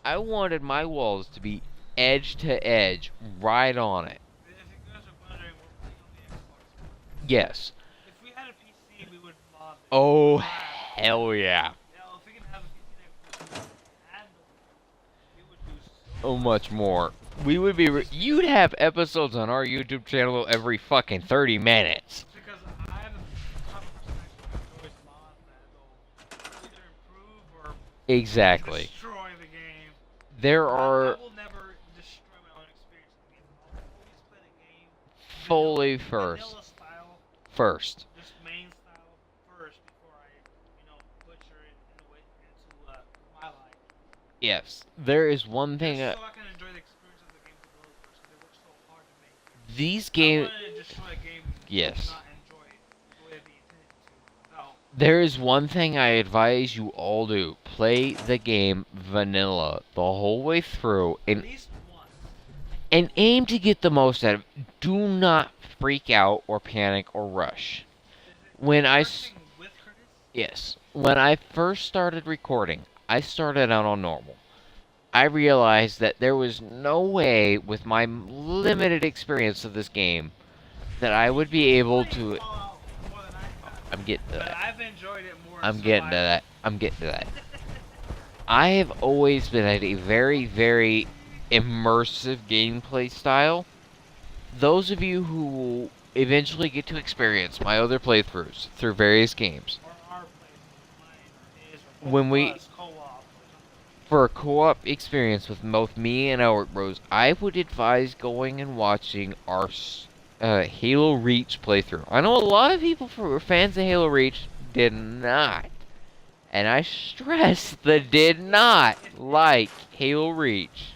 Speaker 1: I wanted my walls to be edge to edge, right on it.
Speaker 2: If you guys are wondering, we're playing on the Xbox.
Speaker 1: Yes.
Speaker 2: If we had a PC, we would mod it.
Speaker 1: Oh, hell yeah.
Speaker 2: Yeah, if we can have a PC that could handle it, we would do
Speaker 1: So much more. We would be. You'd have episodes on our YouTube channel every fucking 30 minutes.
Speaker 2: because I'm the type of person that actually enjoys mods that will either improve or
Speaker 1: Exactly.
Speaker 2: destroy the game.
Speaker 1: There
Speaker 2: I
Speaker 1: are
Speaker 2: will never destroy my own experience in the game. I'll always play the game
Speaker 1: fully
Speaker 2: vanilla
Speaker 1: first.
Speaker 2: style,
Speaker 1: First.
Speaker 2: just main style first before I, butcher it in a way into my life.
Speaker 1: Yes. There is one thing.
Speaker 2: Just so I can enjoy the experience of the game for the first, because they work so hard to make.
Speaker 1: These
Speaker 2: I
Speaker 1: games.
Speaker 2: wanted to destroy a game
Speaker 1: Yes.
Speaker 2: and not enjoy it the way they intended to. No.
Speaker 1: There is one thing I advise you all do. Play the game vanilla the whole way through
Speaker 2: At
Speaker 1: and
Speaker 2: least once.
Speaker 1: aim to get the most out of it. Do not freak out or panic or rush. When I
Speaker 2: Working with Curtis?
Speaker 1: Yes. When I first started recording, I started out on normal. I realized that there was no way, with my limited experience of this game, that I would be able to.
Speaker 2: Fallout more than I have.
Speaker 1: I'm getting to
Speaker 2: But
Speaker 1: that.
Speaker 2: I've enjoyed it more.
Speaker 1: I'm getting to that. I'm getting to that. I have always been at a very, very immersive gameplay style. Those of you who will eventually get to experience my other playthroughs through various games,
Speaker 2: Or our place, mine, or his, or
Speaker 1: When we-
Speaker 2: us, co-op, or something.
Speaker 1: for a co-op experience with both me and Elric Bros, I would advise going and watching our Halo Reach playthrough. I know a lot of people who were fans of Halo Reach did not, and I stress the did not like Halo Reach.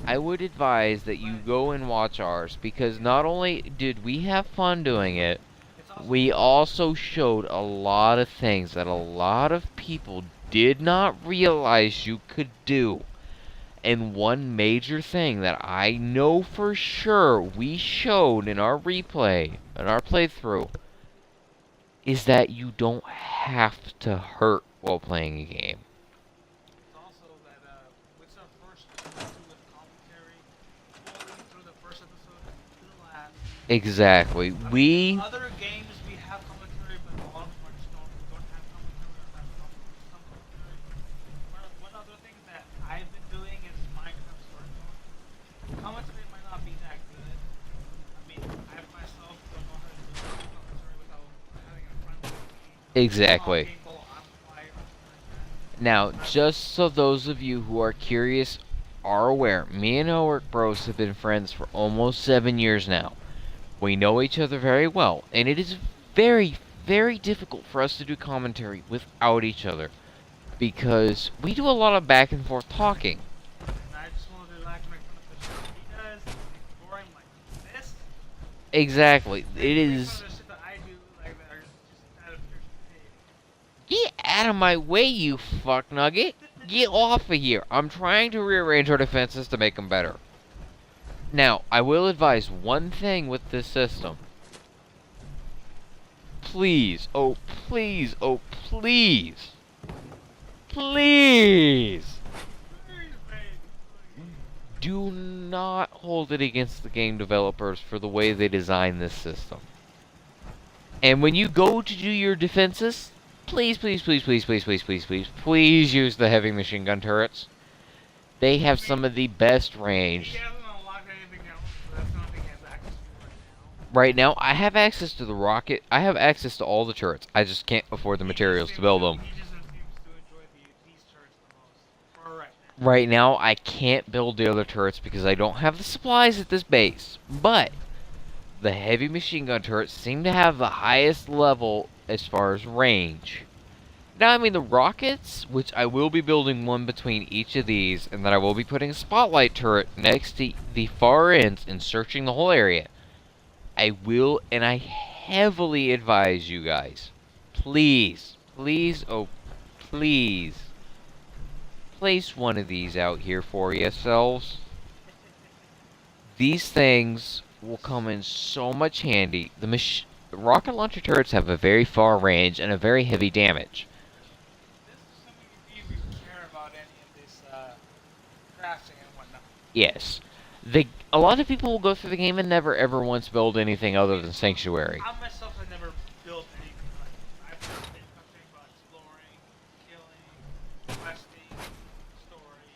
Speaker 1: I would advise that you go and watch ours, because not only did we have fun doing it,
Speaker 2: It's also
Speaker 1: we also showed a lot of things that a lot of people did not realize you could do. And one major thing that I know for sure we showed in our replay, in our playthrough, is that you don't have to hurt while playing a game.
Speaker 2: It's also that it's our first episode with commentary, fully through the first episode to the last.
Speaker 1: Exactly.
Speaker 2: I mean,
Speaker 1: We
Speaker 2: other games we have commentary, but a lot of them are just don't have commentary or have some commentary. One other thing that I've been doing is Minecraft Story Mode. Commentary might not be that good. I mean, I myself don't know how to do commentary without having a friend with me.
Speaker 1: Exactly.
Speaker 2: Talking while I'm quiet or something like that.
Speaker 1: Now, just so those of you who are curious are aware, me and Elric Bros have been friends for almost 7 years now. We know each other very well, and it is very, very difficult for us to do commentary without each other, because we do a lot of back and forth talking.
Speaker 2: And I just want to relax and make fun of the shit he does. It's boring like this.
Speaker 1: Exactly. It
Speaker 2: Make
Speaker 1: is.
Speaker 2: fun of the shit that I do, like that are just out of pure stupidity.
Speaker 1: Get out of my way, you fuck nugget! Get off of here. I'm trying to rearrange our defenses to make them better. Now, I will advise one thing with this system. Please, oh please, oh please, please, do not hold it against the game developers for the way they design this system. And when you go to do your defenses, please, please, please, please, please, please, please, please, please use the heavy machine gun turrets. They have some of the best range.
Speaker 2: He hasn't unlocked anything else, so that's the only thing he has access to
Speaker 1: Right now, I have access to the rocket. I have access to all the turrets. I just can't afford the materials to build them.
Speaker 2: He just seems to enjoy these turrets the most. For right now.
Speaker 1: Right now, I can't build the other turrets because I don't have the supplies at this base. But the heavy machine gun turrets seem to have the highest level as far as range. Now, I mean, the rockets, which I will be building one between each of these, and then I will be putting a spotlight turret next to the far ends and searching the whole area. I will, and I heavily advise you guys, please, please, oh, please, place one of these out here for yourselves. These things will come in so much handy. The rocket launcher turrets have a very far range and a very heavy damage.
Speaker 2: This is something you really care about in this crafting and whatnot.
Speaker 1: Yes. A lot of people will go through the game and never ever once build anything other than Sanctuary.
Speaker 2: I myself have never built anything like this. I've been something about exploring, killing, questing, story.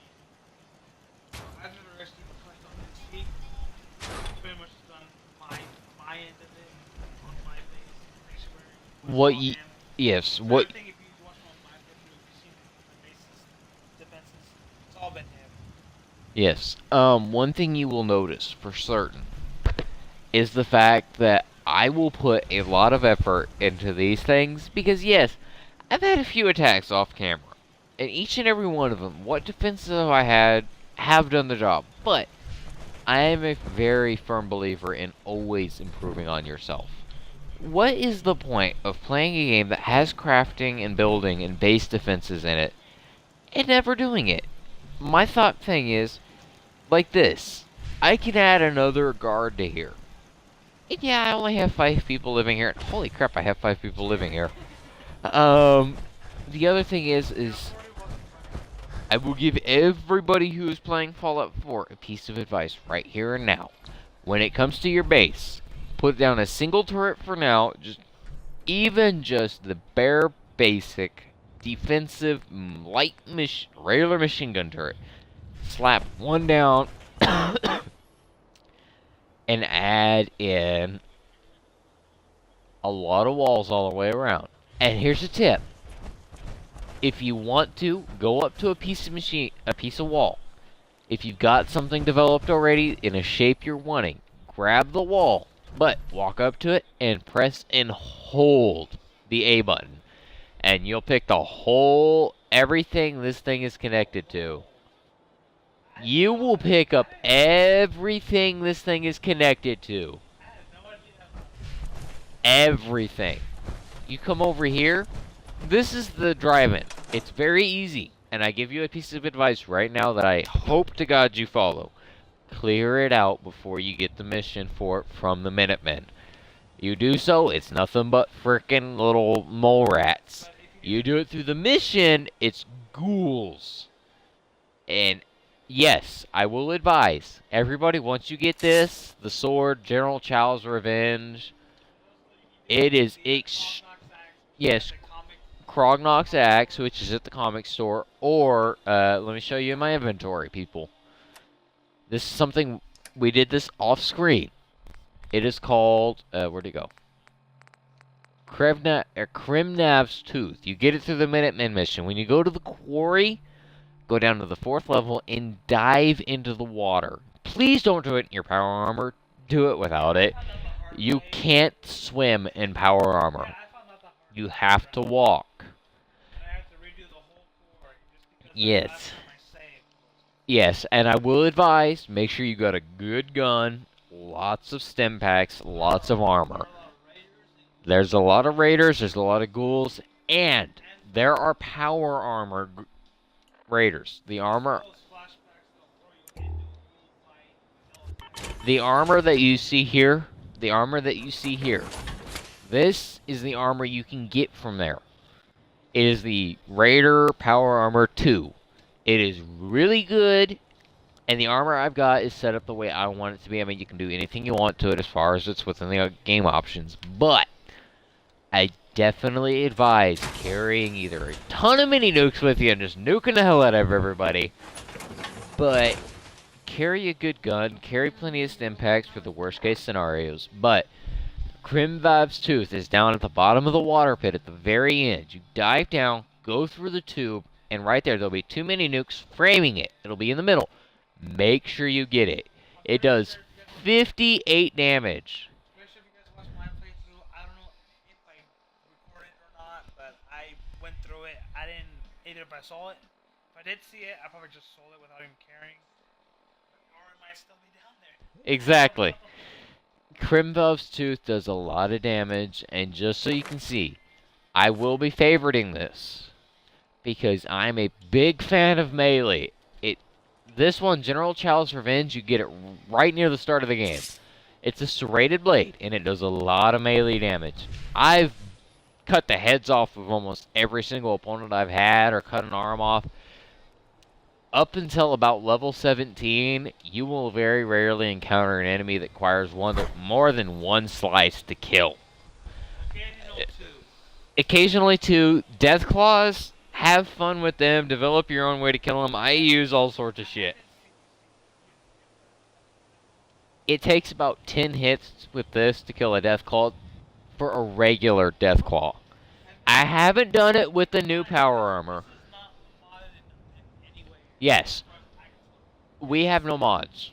Speaker 2: I've never actually touched on this sheet. Pretty much done my end of it on my base, Sanctuary.
Speaker 1: Yes,
Speaker 2: I think if you watch on my playthrough, you've seen the bases, defenses, it's all been him.
Speaker 1: Yes. One thing you will notice for certain is the fact that I will put a lot of effort into these things because, yes, I've had a few attacks off camera, and each and every one of them, what defenses I had, have done the job. But I am a very firm believer in always improving on yourself. What is the point of playing a game that has crafting and building and base defenses in it and never doing it? My thought thing is, like this, I can add another guard to here. And yeah, I only have 5 people living here. Holy crap, I have 5 people living here. The other thing is I will give everybody who is playing Fallout 4 a piece of advice right here and now. When it comes to your base, put down a single turret for now, just the bare basic defensive regular machine gun turret. Slap one down and add in a lot of walls all the way around. And here's a tip. If you want to, go up to a piece of wall. If you've got something developed already in a shape you're wanting, grab the wall, but walk up to it and press and hold the A button. And you'll pick everything this thing is connected to. You will pick up everything this thing is connected to. Everything. You come over here. This is the drive-in. It's very easy. And I give you a piece of advice right now that I hope to God you follow. Clear it out before you get the mission for it from the Minutemen. You do so, it's nothing but frickin' little mole rats. You do it through the mission, it's ghouls. And yes, I will advise everybody, once you get this, the sword, General Chow's Revenge, it is yes, Krognok's Axe, which is at the comic store, or let me show you in my inventory, people. This is something we did this off screen. It is called where'd it go? Krimnav's Tooth. You get it through the Minutemen mission. When you go to the quarry, go down to the 4th level and dive into the water. Please don't do it in your power armor. Do it without it. You can't swim in power armor. You have to walk. Yes. Yes, and I will advise, make sure you got a good gun, lots of stim packs, lots of armor. There's a lot of raiders, there's a lot of ghouls, and there are power armor Raiders. The armor,
Speaker 2: Those flashbacks they'll throw you into a full fight with
Speaker 1: the armor that you see here, the armor that you see here, this is the armor you can get from there. It is the Raider Power Armor 2. It is really good, and the armor I've got is set up the way I want it to be. I mean, you can do anything you want to it as far as it's within the game options, but I definitely advise carrying either a ton of mini nukes with you and just nuking the hell out of everybody, but carry a good gun, carry plenty of stim packs for the worst case scenarios, but Krimvav's tooth is down at the bottom of the water pit at the very end. You dive down, go through the tube, and right there there'll be 2 mini nukes framing it. It'll be in the middle. Make sure you get it. It does 58 damage.
Speaker 2: Especially if you guys watch my playthrough, I don't know if I recorded it or not, but I went through it. I didn't, either if I saw it, if I did see it, I probably just sold it without even caring. Or it might still be down there.
Speaker 1: Exactly. Krimvav's tooth does a lot of damage, and just so you can see, I will be favoriting this because I'm a big fan of melee. This one, General Chow's Revenge, you get it right near the start of the game. It's a serrated blade, and it does a lot of melee damage. I've cut the heads off of almost every single opponent I've had, or cut an arm off. Up until about level 17, you will very rarely encounter an enemy that requires more than one slice to kill. Occasionally two. Death Claws, have fun with them, develop your own way to kill them. I use all sorts of shit. It takes about 10 hits with this to kill a Death Claw for a regular Death Claw. I haven't done it with the new power armor. Yes. We have no mods.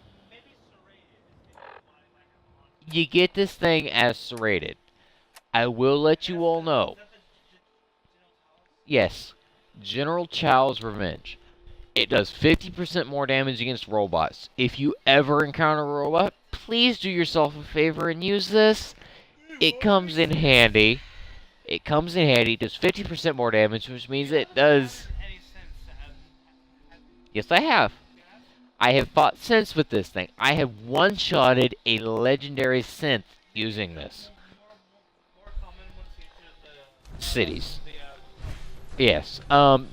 Speaker 1: You get this thing as serrated. I will let you all know. Yes. General Chow's Revenge. It does 50% more damage against robots. If you ever encounter a robot, please do yourself a favor and use this. It comes in handy. It comes in handy. It does 50% more damage, which means it does... Yes, I have. I have fought synths with this thing. I have one-shotted a legendary synth using this. Cities. Yes.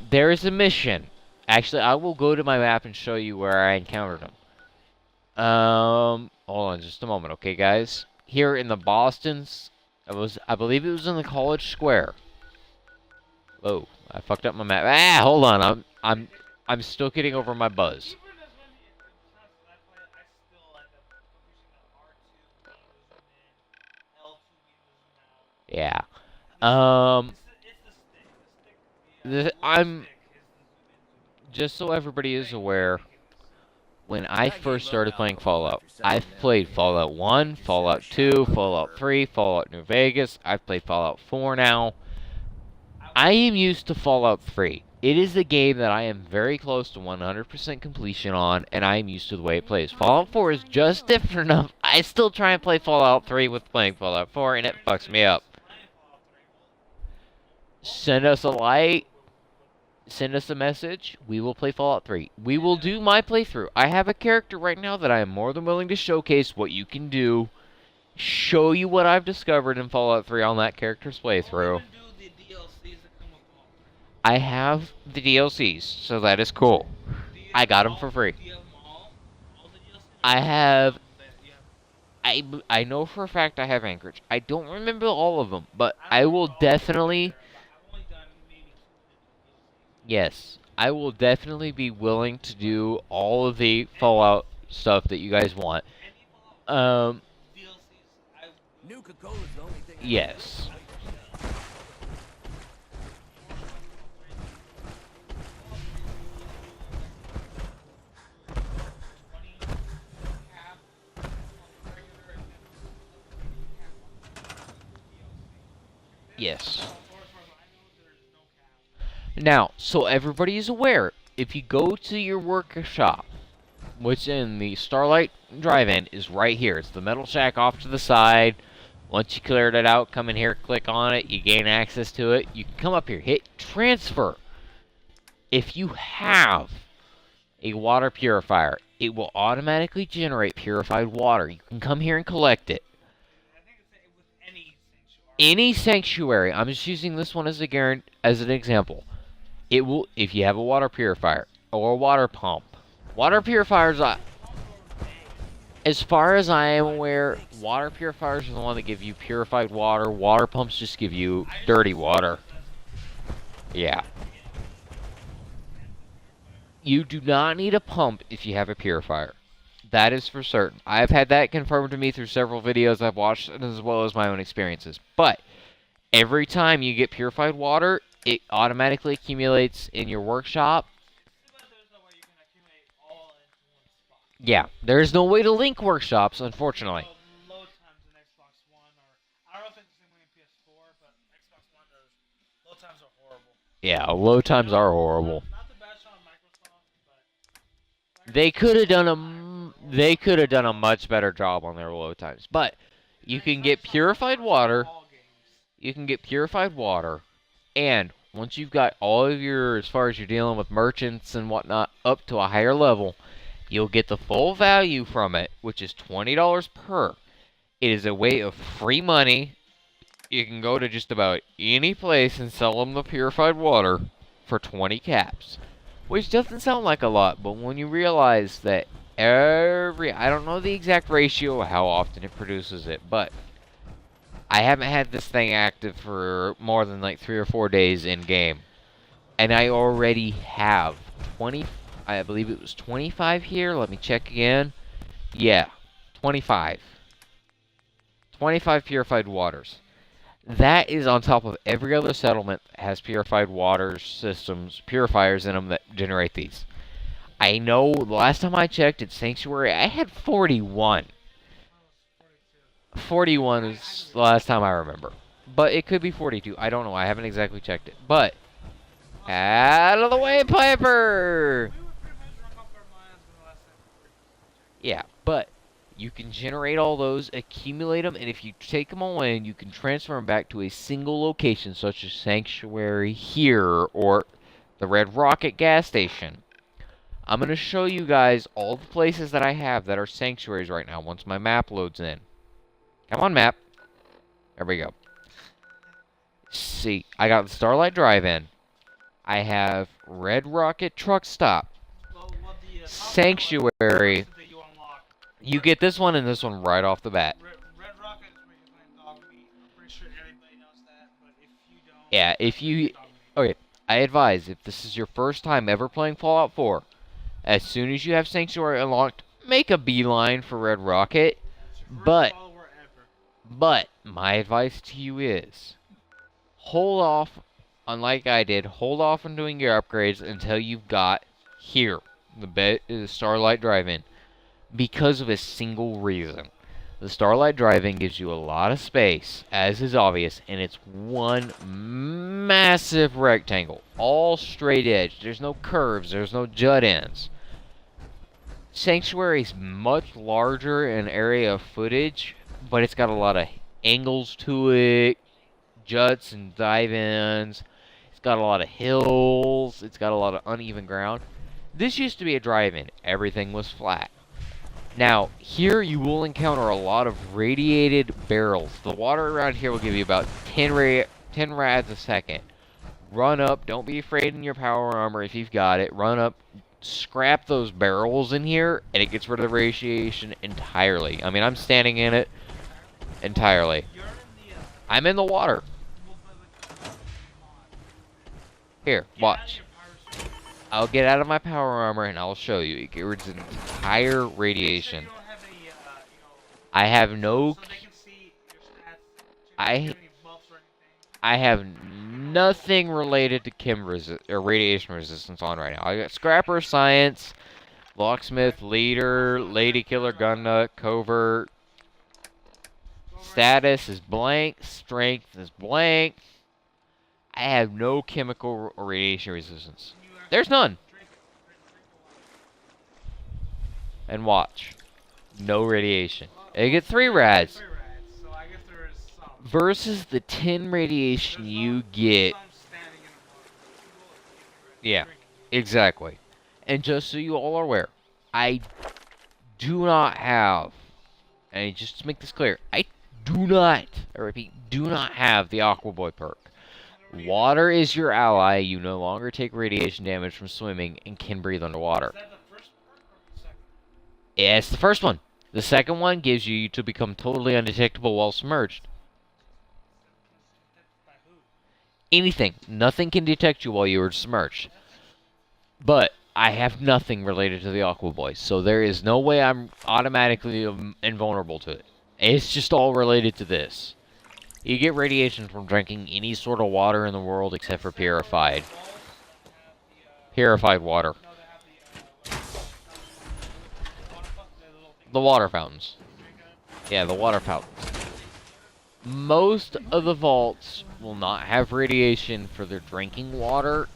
Speaker 1: There is a mission. Actually, I will go to my map and show you where I encountered them. Hold on just a moment, okay, guys? Here in the Boston's, I believe it was in the College Square. Oh, I fucked up my map. Ah, hold on. I'm still getting over my buzz. Yeah. I'm just so everybody is aware, when I first started playing Fallout, I've played Fallout 1, Fallout 2, Fallout 3, Fallout New Vegas. I've played Fallout 4 now. I am used to Fallout 3. It is a game that I am very close to 100% completion on, and I am used to the way it plays. Fallout 4 is just different enough. I still try and play Fallout 3 with playing Fallout 4, and it fucks me up. Send us a like. Send us a message. We will play Fallout 3. We will do my playthrough. I have a character right now that I am more than willing to showcase what you can do. Show you what I've discovered in Fallout 3 on that character's playthrough. I have the DLCs, so that is cool. I got them for free. I have... I know for a fact I have Anchorage. I don't remember all of them, but I will definitely... Yes, I will definitely be willing to do all of the Fallout stuff that you guys want. Yes. Yes. Now, so everybody is aware, if you go to your workshop, which in the Starlight Drive-In is right here. It's the metal shack off to the side. Once you cleared it out, come in here, click on it, you gain access to it. You can come up here, hit transfer. If you have a water purifier, it will automatically generate purified water. You can come here and collect it.
Speaker 2: I think it's with any sanctuary.
Speaker 1: Any sanctuary, I'm just using this one as as an example. It will, if you have a water purifier or a water pump. Water purifiers, as far as I am aware, water purifiers are the one that give you purified water. Water pumps just give you dirty water. Yeah. You do not need a pump if you have a purifier. That is for certain. I've had that confirmed to me through several videos I've watched, as well as my own experiences. But every time you get purified water, it automatically accumulates in your workshop.
Speaker 2: But there's no way you can accumulate all into one spot.
Speaker 1: Yeah, there's no way to link workshops, unfortunately.
Speaker 2: So load times in Xbox One, or I don't know if it's the same way in PS4, but Xbox One does. Load times are horrible.
Speaker 1: Yeah, load times are horrible.
Speaker 2: Not to bash on Microsoft, but
Speaker 1: They could have done a much better job on their load times. But you can get purified water.
Speaker 2: all games.
Speaker 1: You can get purified water, and once you've got all of your, as far as you're dealing with merchants and whatnot, up to a higher level, you'll get the full value from it, which is $20 per. It is a way of free money. You can go to just about any place and sell them the purified water for 20 caps. Which doesn't sound like a lot, but when you realize that I don't know the exact ratio of how often it produces it, but I haven't had this thing active for more than like 3 or 4 days in game. And I already have 20, I believe it was 25 here. Let me check again. Yeah, 25. 25 purified waters. That is on top of every other settlement that has purified water systems, purifiers in them that generate these. I know the last time I checked at Sanctuary, I had 41. 41 is the last time I remember. But it could be 42. I don't know. I haven't exactly checked it. But, out of the way, Piper!
Speaker 2: We would pretty much run off our minds when the last time we were.
Speaker 1: Yeah, but you can generate all those, accumulate them, and if you take them all in, you can transfer them back to a single location, such as Sanctuary here, or the Red Rocket gas station. I'm going to show you guys all the places that I have that are sanctuaries right now, once my map loads in. Come on, map. There we go. See, I got the Starlight Drive-In. I have Red Rocket Truck Stop.
Speaker 2: Well, the
Speaker 1: Sanctuary.
Speaker 2: that you unlock.
Speaker 1: You get this one and this one right off the bat.
Speaker 2: Red Rocket is where you find dog meat. I'm pretty sure everybody knows that, but if you don't,
Speaker 1: Yeah, if you...
Speaker 2: dog meat.
Speaker 1: Okay, I advise, if this is your first time ever playing Fallout 4, as soon as you have Sanctuary unlocked, make a beeline for Red Rocket.
Speaker 2: That's your first
Speaker 1: But,
Speaker 2: follower ever.
Speaker 1: but, my advice to you is, hold off, unlike I did, hold off on doing your upgrades until you've got here, the Starlight Drive-In, because of a single reason. The Starlight Drive-In gives you a lot of space, as is obvious, and it's one massive rectangle, all straight edge. There's no curves, there's no jut ends. Sanctuary is much larger in area of footage, but it's got a lot of angles to it, juts and dive-ins. It's got a lot of hills. It's got a lot of uneven ground. This used to be a drive-in. Everything was flat. Now, here you will encounter a lot of radiated barrels. The water around here will give you about 10 rads a second. Run up. Don't be afraid in your power armor if you've got it. Run up. Scrap those barrels in here, and it gets rid of the radiation entirely. I mean, I'm standing in it entirely.
Speaker 2: You're in the,
Speaker 1: I'm in the water.
Speaker 2: well, but, like,
Speaker 1: Here,
Speaker 2: get out of
Speaker 1: watch.
Speaker 2: your pirate suit.
Speaker 1: I'll get out of my power armor and I'll show you. It gets rid of entire
Speaker 2: Make sure
Speaker 1: radiation.
Speaker 2: you don't have any,
Speaker 1: I have no...
Speaker 2: so they can see your stats. Check
Speaker 1: I-
Speaker 2: if you have any buffs or anything.
Speaker 1: I have nothing related to radiation resistance on right now. I got Scrapper, Science, Locksmith, Leader, Lady Killer, Gun Nut, Covert. Status is blank. Strength is blank. I have no chemical or radiation resistance.
Speaker 2: Can you actually
Speaker 1: There's none.
Speaker 2: drink the water?
Speaker 1: And watch. No radiation. I get 3 rads.
Speaker 2: 3 rads, so I guess there is some.
Speaker 1: Versus the 10 radiation you get.
Speaker 2: Some standing in the water.
Speaker 1: Yeah. Exactly. And just so you all are aware, I do not have, and just to make this clear, I do not, I repeat, do not have the Aqua Boy perk. Water is your ally. You no longer take radiation damage from swimming and can breathe underwater.
Speaker 2: Is that the first perk or the second?
Speaker 1: Yeah, it's the first one. The second one gives you to become totally undetectable while submerged.
Speaker 2: Detected by who?
Speaker 1: Anything. Nothing can detect you while you are submerged. But I have nothing related to the Aqua Boy, so there is no way I'm automatically invulnerable to it. It's just all related to this. You get radiation from drinking any sort of water in the world except for purified. Purified water.
Speaker 2: No, they have the little thing.
Speaker 1: The water fountains. Yeah, the water fountains. Most of the vaults will not have radiation for their drinking water.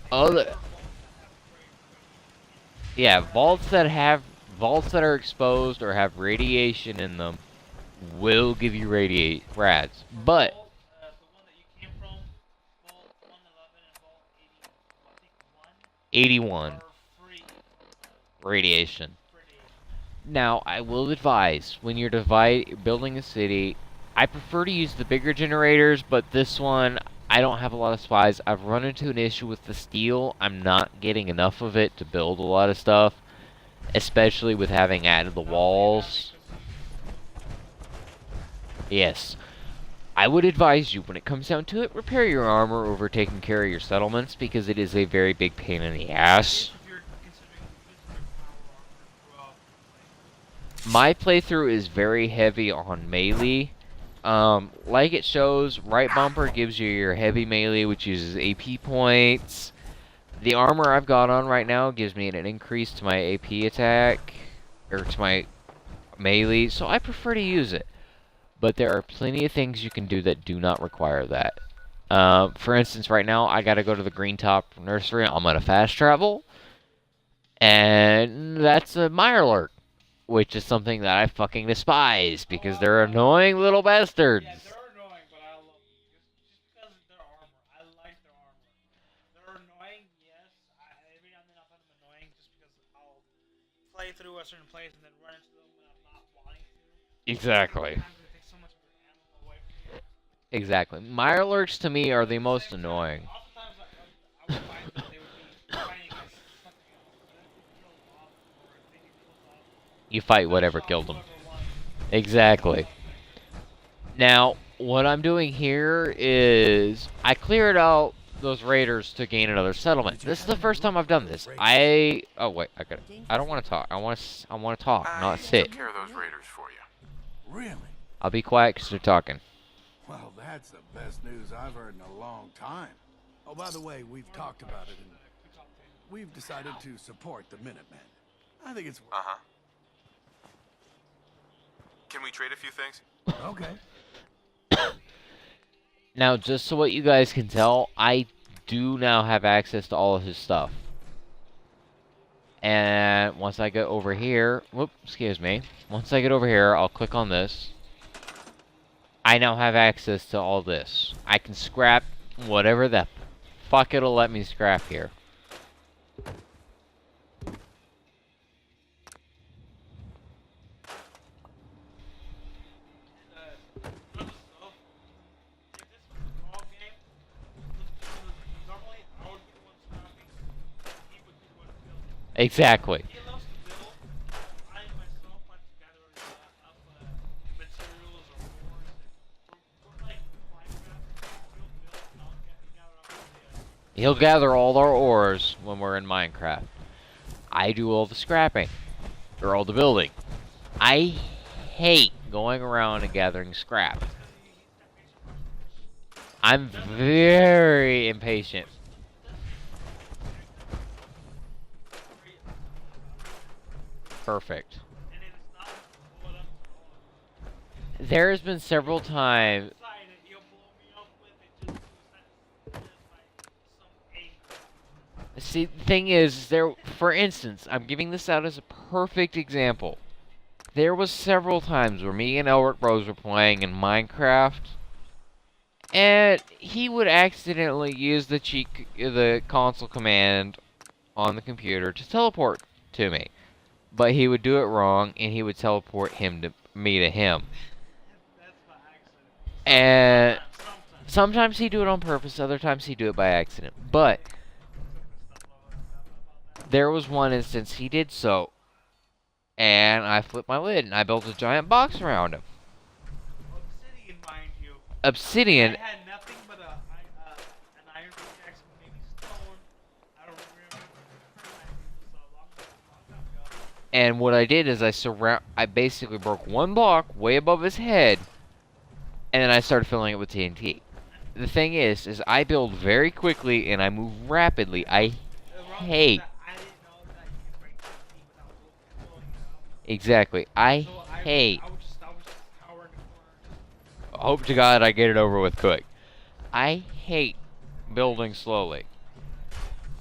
Speaker 1: Yeah, vaults that are exposed or have radiation in them will give you rads. But
Speaker 2: The one that you came from, Vault 111 and Vault
Speaker 1: 81
Speaker 2: are free
Speaker 1: radiation.
Speaker 2: radiation.
Speaker 1: Now, I will advise when you're building a city, I prefer to use the bigger generators, but this one I don't have a lot of supplies. I've run into an issue with the steel. I'm not getting enough of it to build a lot of stuff, especially with having added the walls. Yes. I would advise you, when it comes down to it, repair your armor over taking care of your settlements, because it is a very big pain in the ass.
Speaker 2: If you're considering using your power armor throughout the
Speaker 1: My playthrough is very heavy on melee. Like it shows, right bumper gives you your heavy melee, which uses AP points. The armor I've got on right now gives me an increase to my AP attack, or to my melee, so I prefer to use it. But there are plenty of things you can do that do not require that. For instance, right now, I gotta go to the Green Top Nursery. I'm gonna fast travel. And that's a Mirelurk, which is something that I fucking despise, because they're annoying little bastards.
Speaker 2: Yeah, they're annoying, but I love them. Just because of their armor. I like their armor. They're annoying, yes. Every now and then I'll find them annoying just because I'll play through a certain place and then run into them when I'm not wanting to.
Speaker 1: Exactly.
Speaker 2: Sometimes they take so much of their ammo away from you.
Speaker 1: Exactly. Mirelurks to me are the most annoying.
Speaker 2: Oftentimes I would find that they would be fighting against something else, but then if you kill them off, or if they get killed off,
Speaker 1: You fight whatever
Speaker 2: shot
Speaker 1: killed them.
Speaker 2: whoever won.
Speaker 1: Exactly. Now, what I'm doing here is I cleared out those raiders to gain another settlement. This is the first time I've done this. Oh wait, I don't want to talk. I want to talk, not sit.
Speaker 5: Took care of those raiders for you.
Speaker 6: Really?
Speaker 1: I'll be quiet because they're talking.
Speaker 6: Well, that's the best news I've heard in a long time. Oh, by the way, we've talked about it, and we've decided to support the Minutemen. I think it's
Speaker 7: Uh-huh. Can we trade a few things?
Speaker 6: okay.
Speaker 1: Now, just so what you guys can tell, I do now have access to all of his stuff. And once I get over here, excuse me. Once I get over here, I'll click on this. I now have access to all this. I can scrap whatever the fuck it'll let me scrap here. Exactly.
Speaker 2: He loves to build. I myself like to gather up materials or ores. We're like Minecraft. We'll build and I'll gather up the
Speaker 1: He'll gather all our ores when we're in Minecraft. I do all the scrapping. Or all the building. I hate going around and gathering scrap. I'm very impatient. Perfect.
Speaker 2: and it is not what I'm
Speaker 1: There has been several times.
Speaker 2: decided he'll blow me up with it just to satisfy some anger.
Speaker 1: See, the thing is, for instance, I'm giving this out as a perfect example. There was several times where me and Elric Rose were playing in Minecraft, and he would accidentally use the console command on the computer to teleport to me. But he would do it wrong, and he would teleport me to him.
Speaker 2: That's by accident.
Speaker 1: And
Speaker 2: Sometimes.
Speaker 1: sometimes he'd do it on purpose, other times he'd do it by accident. But there was one instance he did so, and I flipped my lid, and I built a giant box around him.
Speaker 2: Obsidian, mind you.
Speaker 1: Obsidian,
Speaker 2: I had nothing but an iron pickaxe, maybe stone. I don't remember. It was a long time ago.
Speaker 1: and what I did is I basically broke one block way above his head, and then I started filling it with TNT. The thing is I build very quickly and I move rapidly. I
Speaker 2: The wrong thing is
Speaker 1: hate.
Speaker 2: that I didn't know that you could break TNT without filling it up.
Speaker 1: Exactly. I
Speaker 2: So
Speaker 1: hate.
Speaker 2: I would just cower in the corner.
Speaker 1: Hope to God I get it over with quick. I hate building slowly.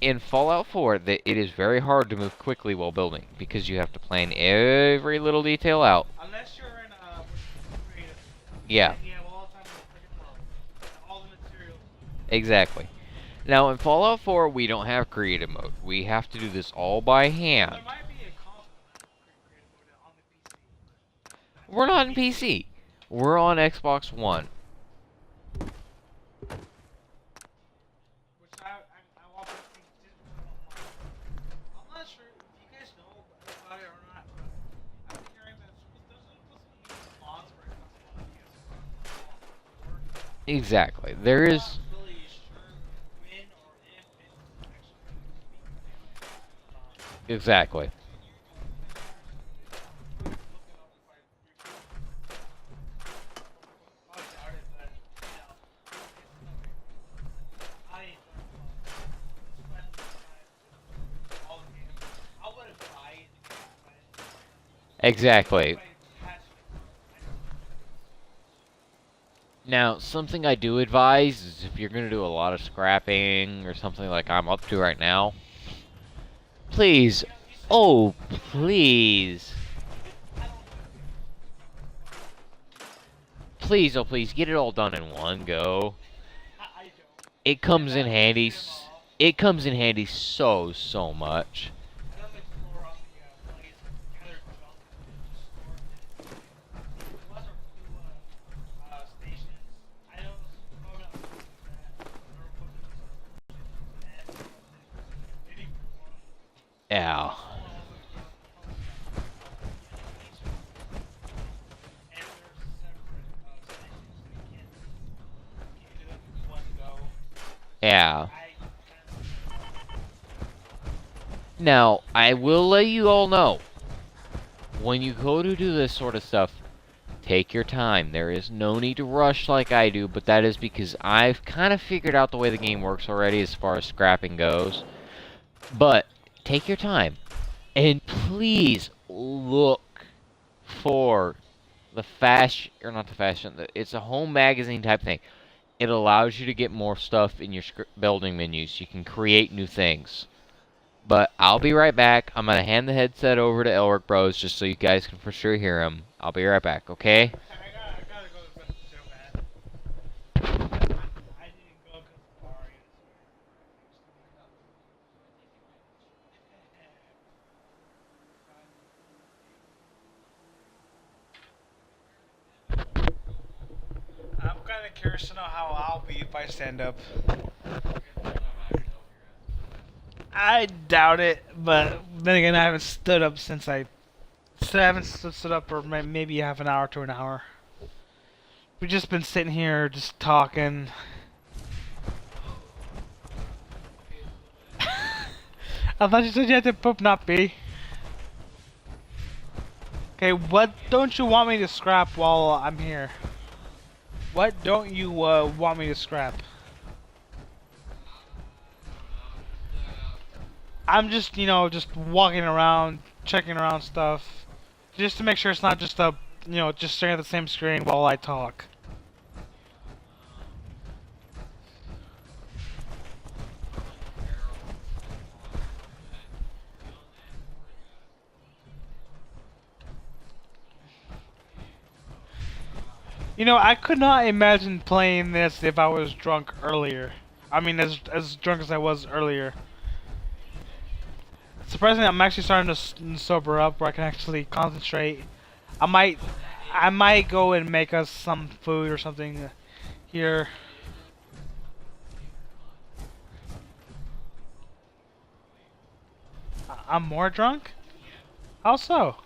Speaker 1: In Fallout 4, it is very hard to move quickly while building because you have to plan every little detail out.
Speaker 2: Unless you're in creative.
Speaker 1: Yeah,
Speaker 2: And you have all the time in the freaking world. And all the materials.
Speaker 1: exactly. Now in Fallout 4, we don't have creative mode. We have to do this all by hand.
Speaker 2: There might be a console creative mode on the PC.
Speaker 1: We're not in PC. We're on Xbox One.
Speaker 2: Which I want to think I'm not sure if you guys know about it or not, but I've been hearing that there's supposed to be mods for Xbox One PS4.
Speaker 1: Exactly. There is.
Speaker 2: I'm not really sure when or if it's actually going to be.
Speaker 1: Exactly. Exactly. Now, something I do advise is if you're going to do a lot of scrapping or something like I'm up to right now, please, oh, please, please, oh, please, get it all done in one go. It comes in handy. It comes in handy so much. Yeah. Yeah. Now, I will let you all know, when you go to do this sort of stuff, take your time. There is no need to rush like I do, but that is because I've kind of figured out the way the game works already as far as scrapping goes. But, take your time. And please look for the fashion, or not the fashion, it's a home magazine type thing. It allows you to get more stuff in your building menus. You can create new things. But I'll be right back. I'm going to hand the headset over to Elric Bros just so you guys can for sure hear him. I'll be right back, okay?
Speaker 2: I gotta go to the so bad. I didn't go because Mario I'm kind of curious to know how I'll be if I stand up. I doubt it, but then again, I haven't stood up since I haven't stood up for maybe half an hour to an hour. We've just been sitting here, just talking. I thought you said you had to poop, not pee. Okay, what don't you want me to scrap while I'm here? What don't you want me to scrap? I'm just, just walking around, checking around stuff, just to make sure it's not just just staring at the same screen while I talk. I could not imagine playing this if I was drunk earlier. I mean, as drunk as I was earlier. surprisingly, I'm actually starting to sober up where I can actually concentrate. I might, I might go and make us some food or something here. I'm more drunk? How so?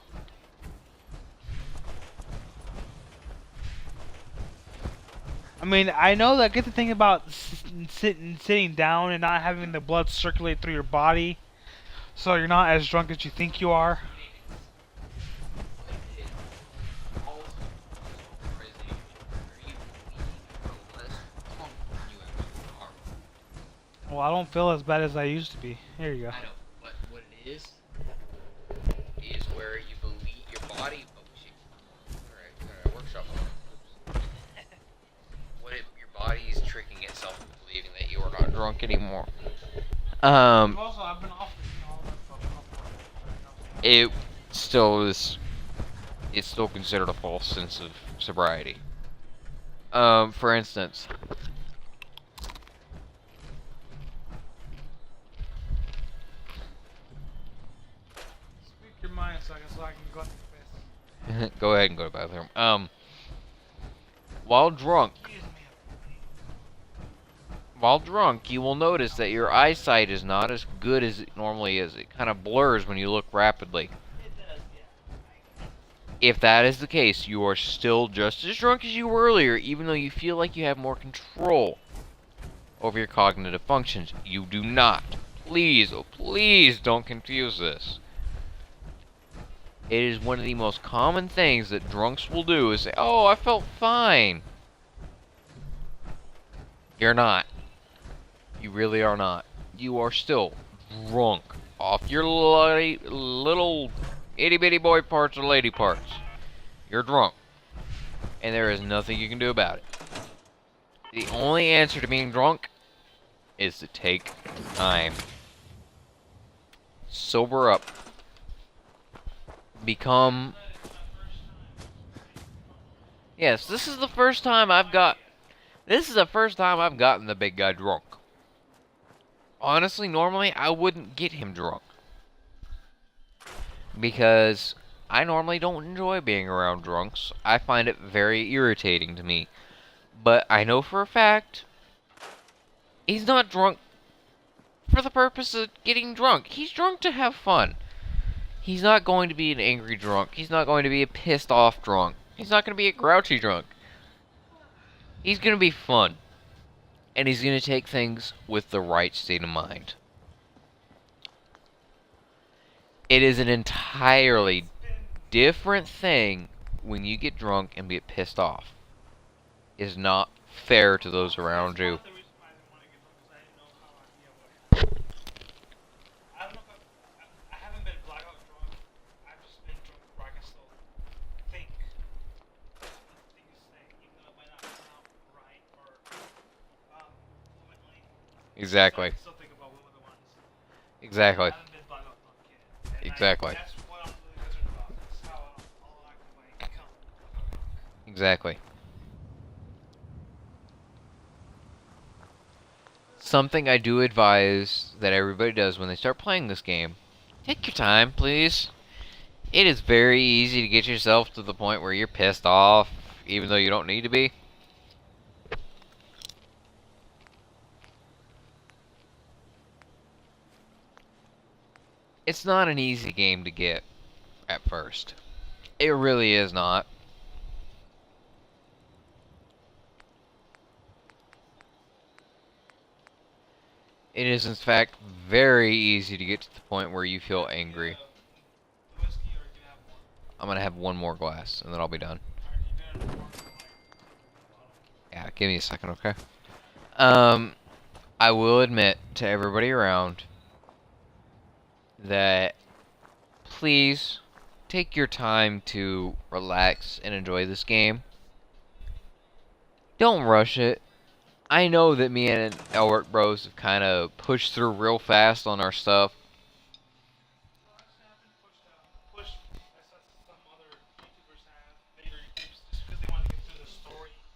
Speaker 2: I mean, I know that. Get the thing about sitting down and not having the blood circulate through your body, so you're not as drunk as you think you are. Well, I don't feel as bad as I used to be. Here you go.
Speaker 1: I know, but what it is where you believe your body. Oh shit! Alright, workshop. Your body is tricking itself into believing that you are not drunk anymore.
Speaker 2: Also, I've been off all that stuff.
Speaker 1: It still is. It's still considered a false sense of sobriety. For instance.
Speaker 2: Speak your mind so I can go to the piss.
Speaker 1: Go ahead and go to the bathroom. While drunk, you will notice that your eyesight is not as good as it normally is. It kind of blurs when you look rapidly. If that is the case, you are still just as drunk as you were earlier, even though you feel like you have more control over your cognitive functions. You do not. Please, oh please don't confuse this. It is one of the most common things that drunks will do is say, "Oh, I felt fine." You're not. You really are not. You are still drunk off your little itty bitty boy parts or lady parts. You're drunk. And there is nothing you can do about it. The only answer to being drunk is to take time. Sober up. Become... Yes, this is the first time I've gotten the big guy drunk. Honestly, normally I wouldn't get him drunk. Because I normally don't enjoy being around drunks. I find it very irritating to me. But I know for a fact he's not drunk for the purpose of getting drunk. He's drunk to have fun. He's not going to be an angry drunk. He's not going to be a pissed off drunk. He's not going to be a grouchy drunk. He's going to be fun. And he's going to take things with the right state of mind. It is an entirely different thing when you get drunk and get pissed off. It is not fair to those around you.
Speaker 2: I haven't been blackout drunk. I've just been drunk where I can still think the things saying, even though it might not come out right or fluently.
Speaker 1: Exactly.
Speaker 2: So I still think about what were the ones.
Speaker 1: Exactly.
Speaker 2: I haven't been blackout drunk yet. And
Speaker 1: Exactly.
Speaker 2: that's what I'm really concerned about. That's how all I can become blackout drunk.
Speaker 1: Exactly. Something I do advise that everybody does when they start playing this game. Take your time, please. It is very easy to get yourself to the point where you're pissed off, even though you don't need to be. It's not an easy game to get at first. It really is not. It is in fact very easy to get to the point where you feel angry. I'm gonna have one more glass and then I'll be done. Yeah, give me a second, okay? I will admit to everybody around that please take your time to relax and enjoy this game. Don't rush it. I know that me and Elric Bros have kind of pushed through real fast on our stuff.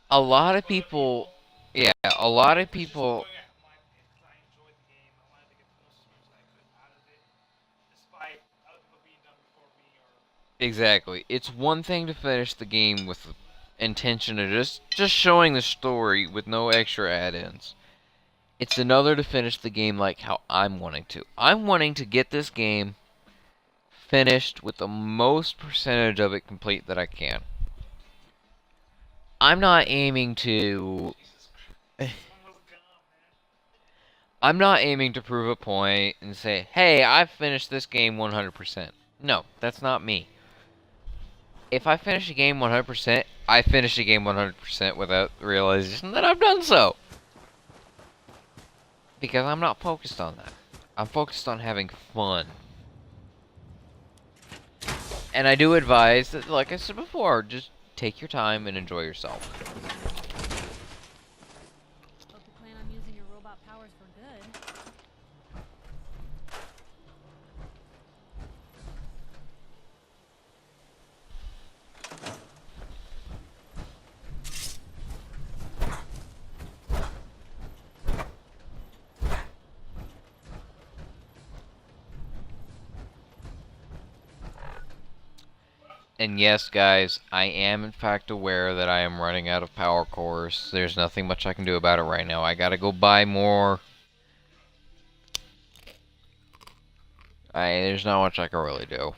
Speaker 1: A lot of people, yeah, a lot of people, Exactly. It's one thing to finish the game with the intention of just showing the story with no extra add-ins. It's another to finish the game like how I'm wanting to. I'm wanting to get this game finished with the most percentage of it complete that I can. I'm not aiming to... I'm not aiming to prove a point and say, hey, I've finished this game 100%. No, that's not me. If I finish a game 100%, I finish a game 100% without realization that I've done so. Because I'm not focused on that. I'm focused on having fun. And I do advise that, like I said before, just take your time and enjoy yourself.
Speaker 3: Hope you plan on using your robot powers for good.
Speaker 1: And yes, guys, I am in fact aware that I am running out of power cores. There's nothing much I can do about it right now. I gotta go buy more. There's not much I can really do.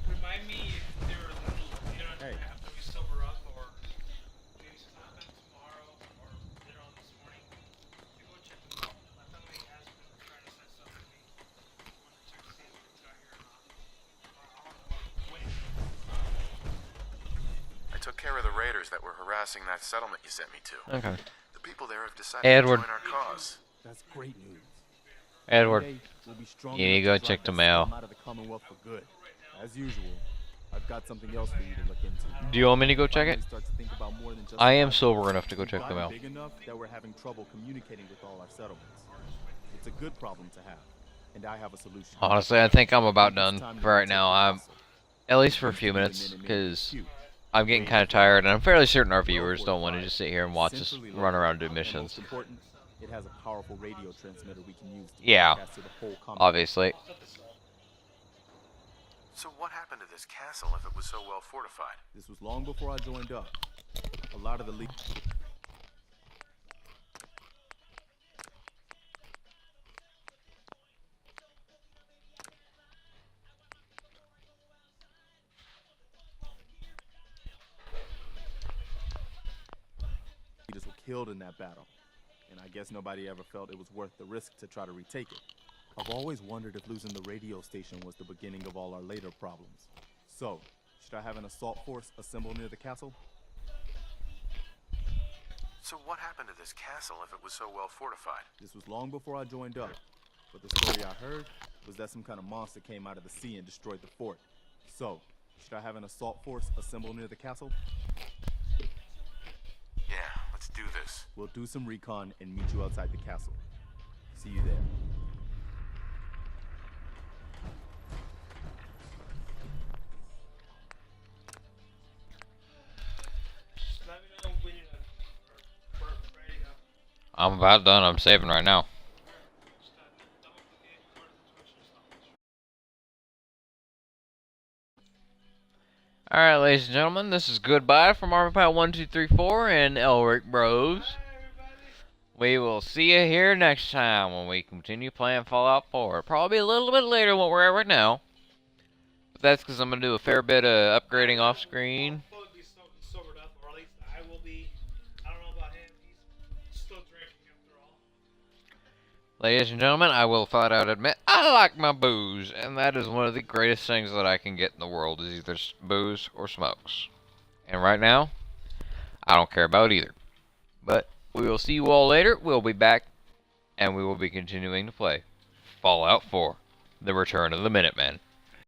Speaker 2: Remind me if there was a later on after we sober up, or maybe sometime tomorrow, or later on this morning, to go check them out. My family has been trying to set stuff with me. Want to check to see if it's got here or not. I don't know when.
Speaker 7: I took care of the raiders that were harassing that settlement you sent me to.
Speaker 1: Okay.
Speaker 7: The people there have decided
Speaker 1: Edward.
Speaker 7: to join our cause.
Speaker 6: That's great news.
Speaker 1: Edward,
Speaker 6: One day, we'll be strong
Speaker 1: you need to
Speaker 6: enough
Speaker 1: go check
Speaker 6: drive
Speaker 1: the
Speaker 6: that
Speaker 1: mail.
Speaker 6: storm out of the Commonwealth for good. As usual, I've got something else for you to look into.
Speaker 1: Do you want me to go check it?
Speaker 6: Finally start to think about more than just
Speaker 1: I am
Speaker 6: survival.
Speaker 1: sober enough to go
Speaker 6: We've
Speaker 1: check the
Speaker 6: gotten
Speaker 1: mail.
Speaker 6: big enough that we're having trouble communicating with all our settlements. It's a good problem to have, and I have a solution.
Speaker 1: Honestly, I think I'm about
Speaker 6: It's
Speaker 1: done
Speaker 6: time to
Speaker 1: for right
Speaker 6: protect
Speaker 1: now.
Speaker 6: the
Speaker 1: I'm
Speaker 6: castle.
Speaker 1: at least for a few
Speaker 6: Continue the
Speaker 1: minutes
Speaker 6: Minutemen
Speaker 1: because
Speaker 6: cute.
Speaker 1: I'm getting kind of tired, and I'm fairly certain our viewers don't want to just sit here and watch us
Speaker 6: Centrally
Speaker 1: run
Speaker 6: located,
Speaker 1: around and do
Speaker 6: and
Speaker 1: missions.
Speaker 6: most important, it has a powerful radio transmitter we can use to
Speaker 1: Yeah,
Speaker 6: broadcast to the whole Commonwealth.
Speaker 1: obviously.
Speaker 7: So what happened to this castle if it was so well fortified?
Speaker 6: This was long before I joined up. A lot of the leaders were killed in that battle, and I guess nobody ever felt it was worth the risk to try to retake it. I've always wondered if losing the radio station was the beginning of all our later problems. So, should I have an assault force assemble near the castle?
Speaker 7: So what happened to this castle if it was so well fortified?
Speaker 6: This was long before I joined up, but the story I heard was that some kind of monster came out of the sea and destroyed the fort. So, should I have an assault force assemble near the castle?
Speaker 7: Yeah, let's do this.
Speaker 6: We'll do some recon and meet you outside the castle. See you there.
Speaker 2: Just let me know when you're done. Or ready to go.
Speaker 1: I'm about done. I'm saving right now.
Speaker 2: Just double click it, go to the Twitch and stuff.
Speaker 1: Alright, ladies and gentlemen, this is goodbye from RVPile1234 and Elric Bros. We will see you here next time when we continue playing Fallout 4. Probably a little bit later than what we're at right now. But that's because I'm going to do a fair bit of upgrading off screen.
Speaker 2: I'll probably be sobered up, or at least I will be. I don't know about him. He's still drinking after all.
Speaker 1: Ladies and gentlemen, I will flat out admit I like my booze, and that is one of the greatest things that I can get in the world is either booze or smokes. And right now, I don't care about either. But we will see you all later. We'll be back, and we will be continuing to play Fallout 4. the return of the Minutemen.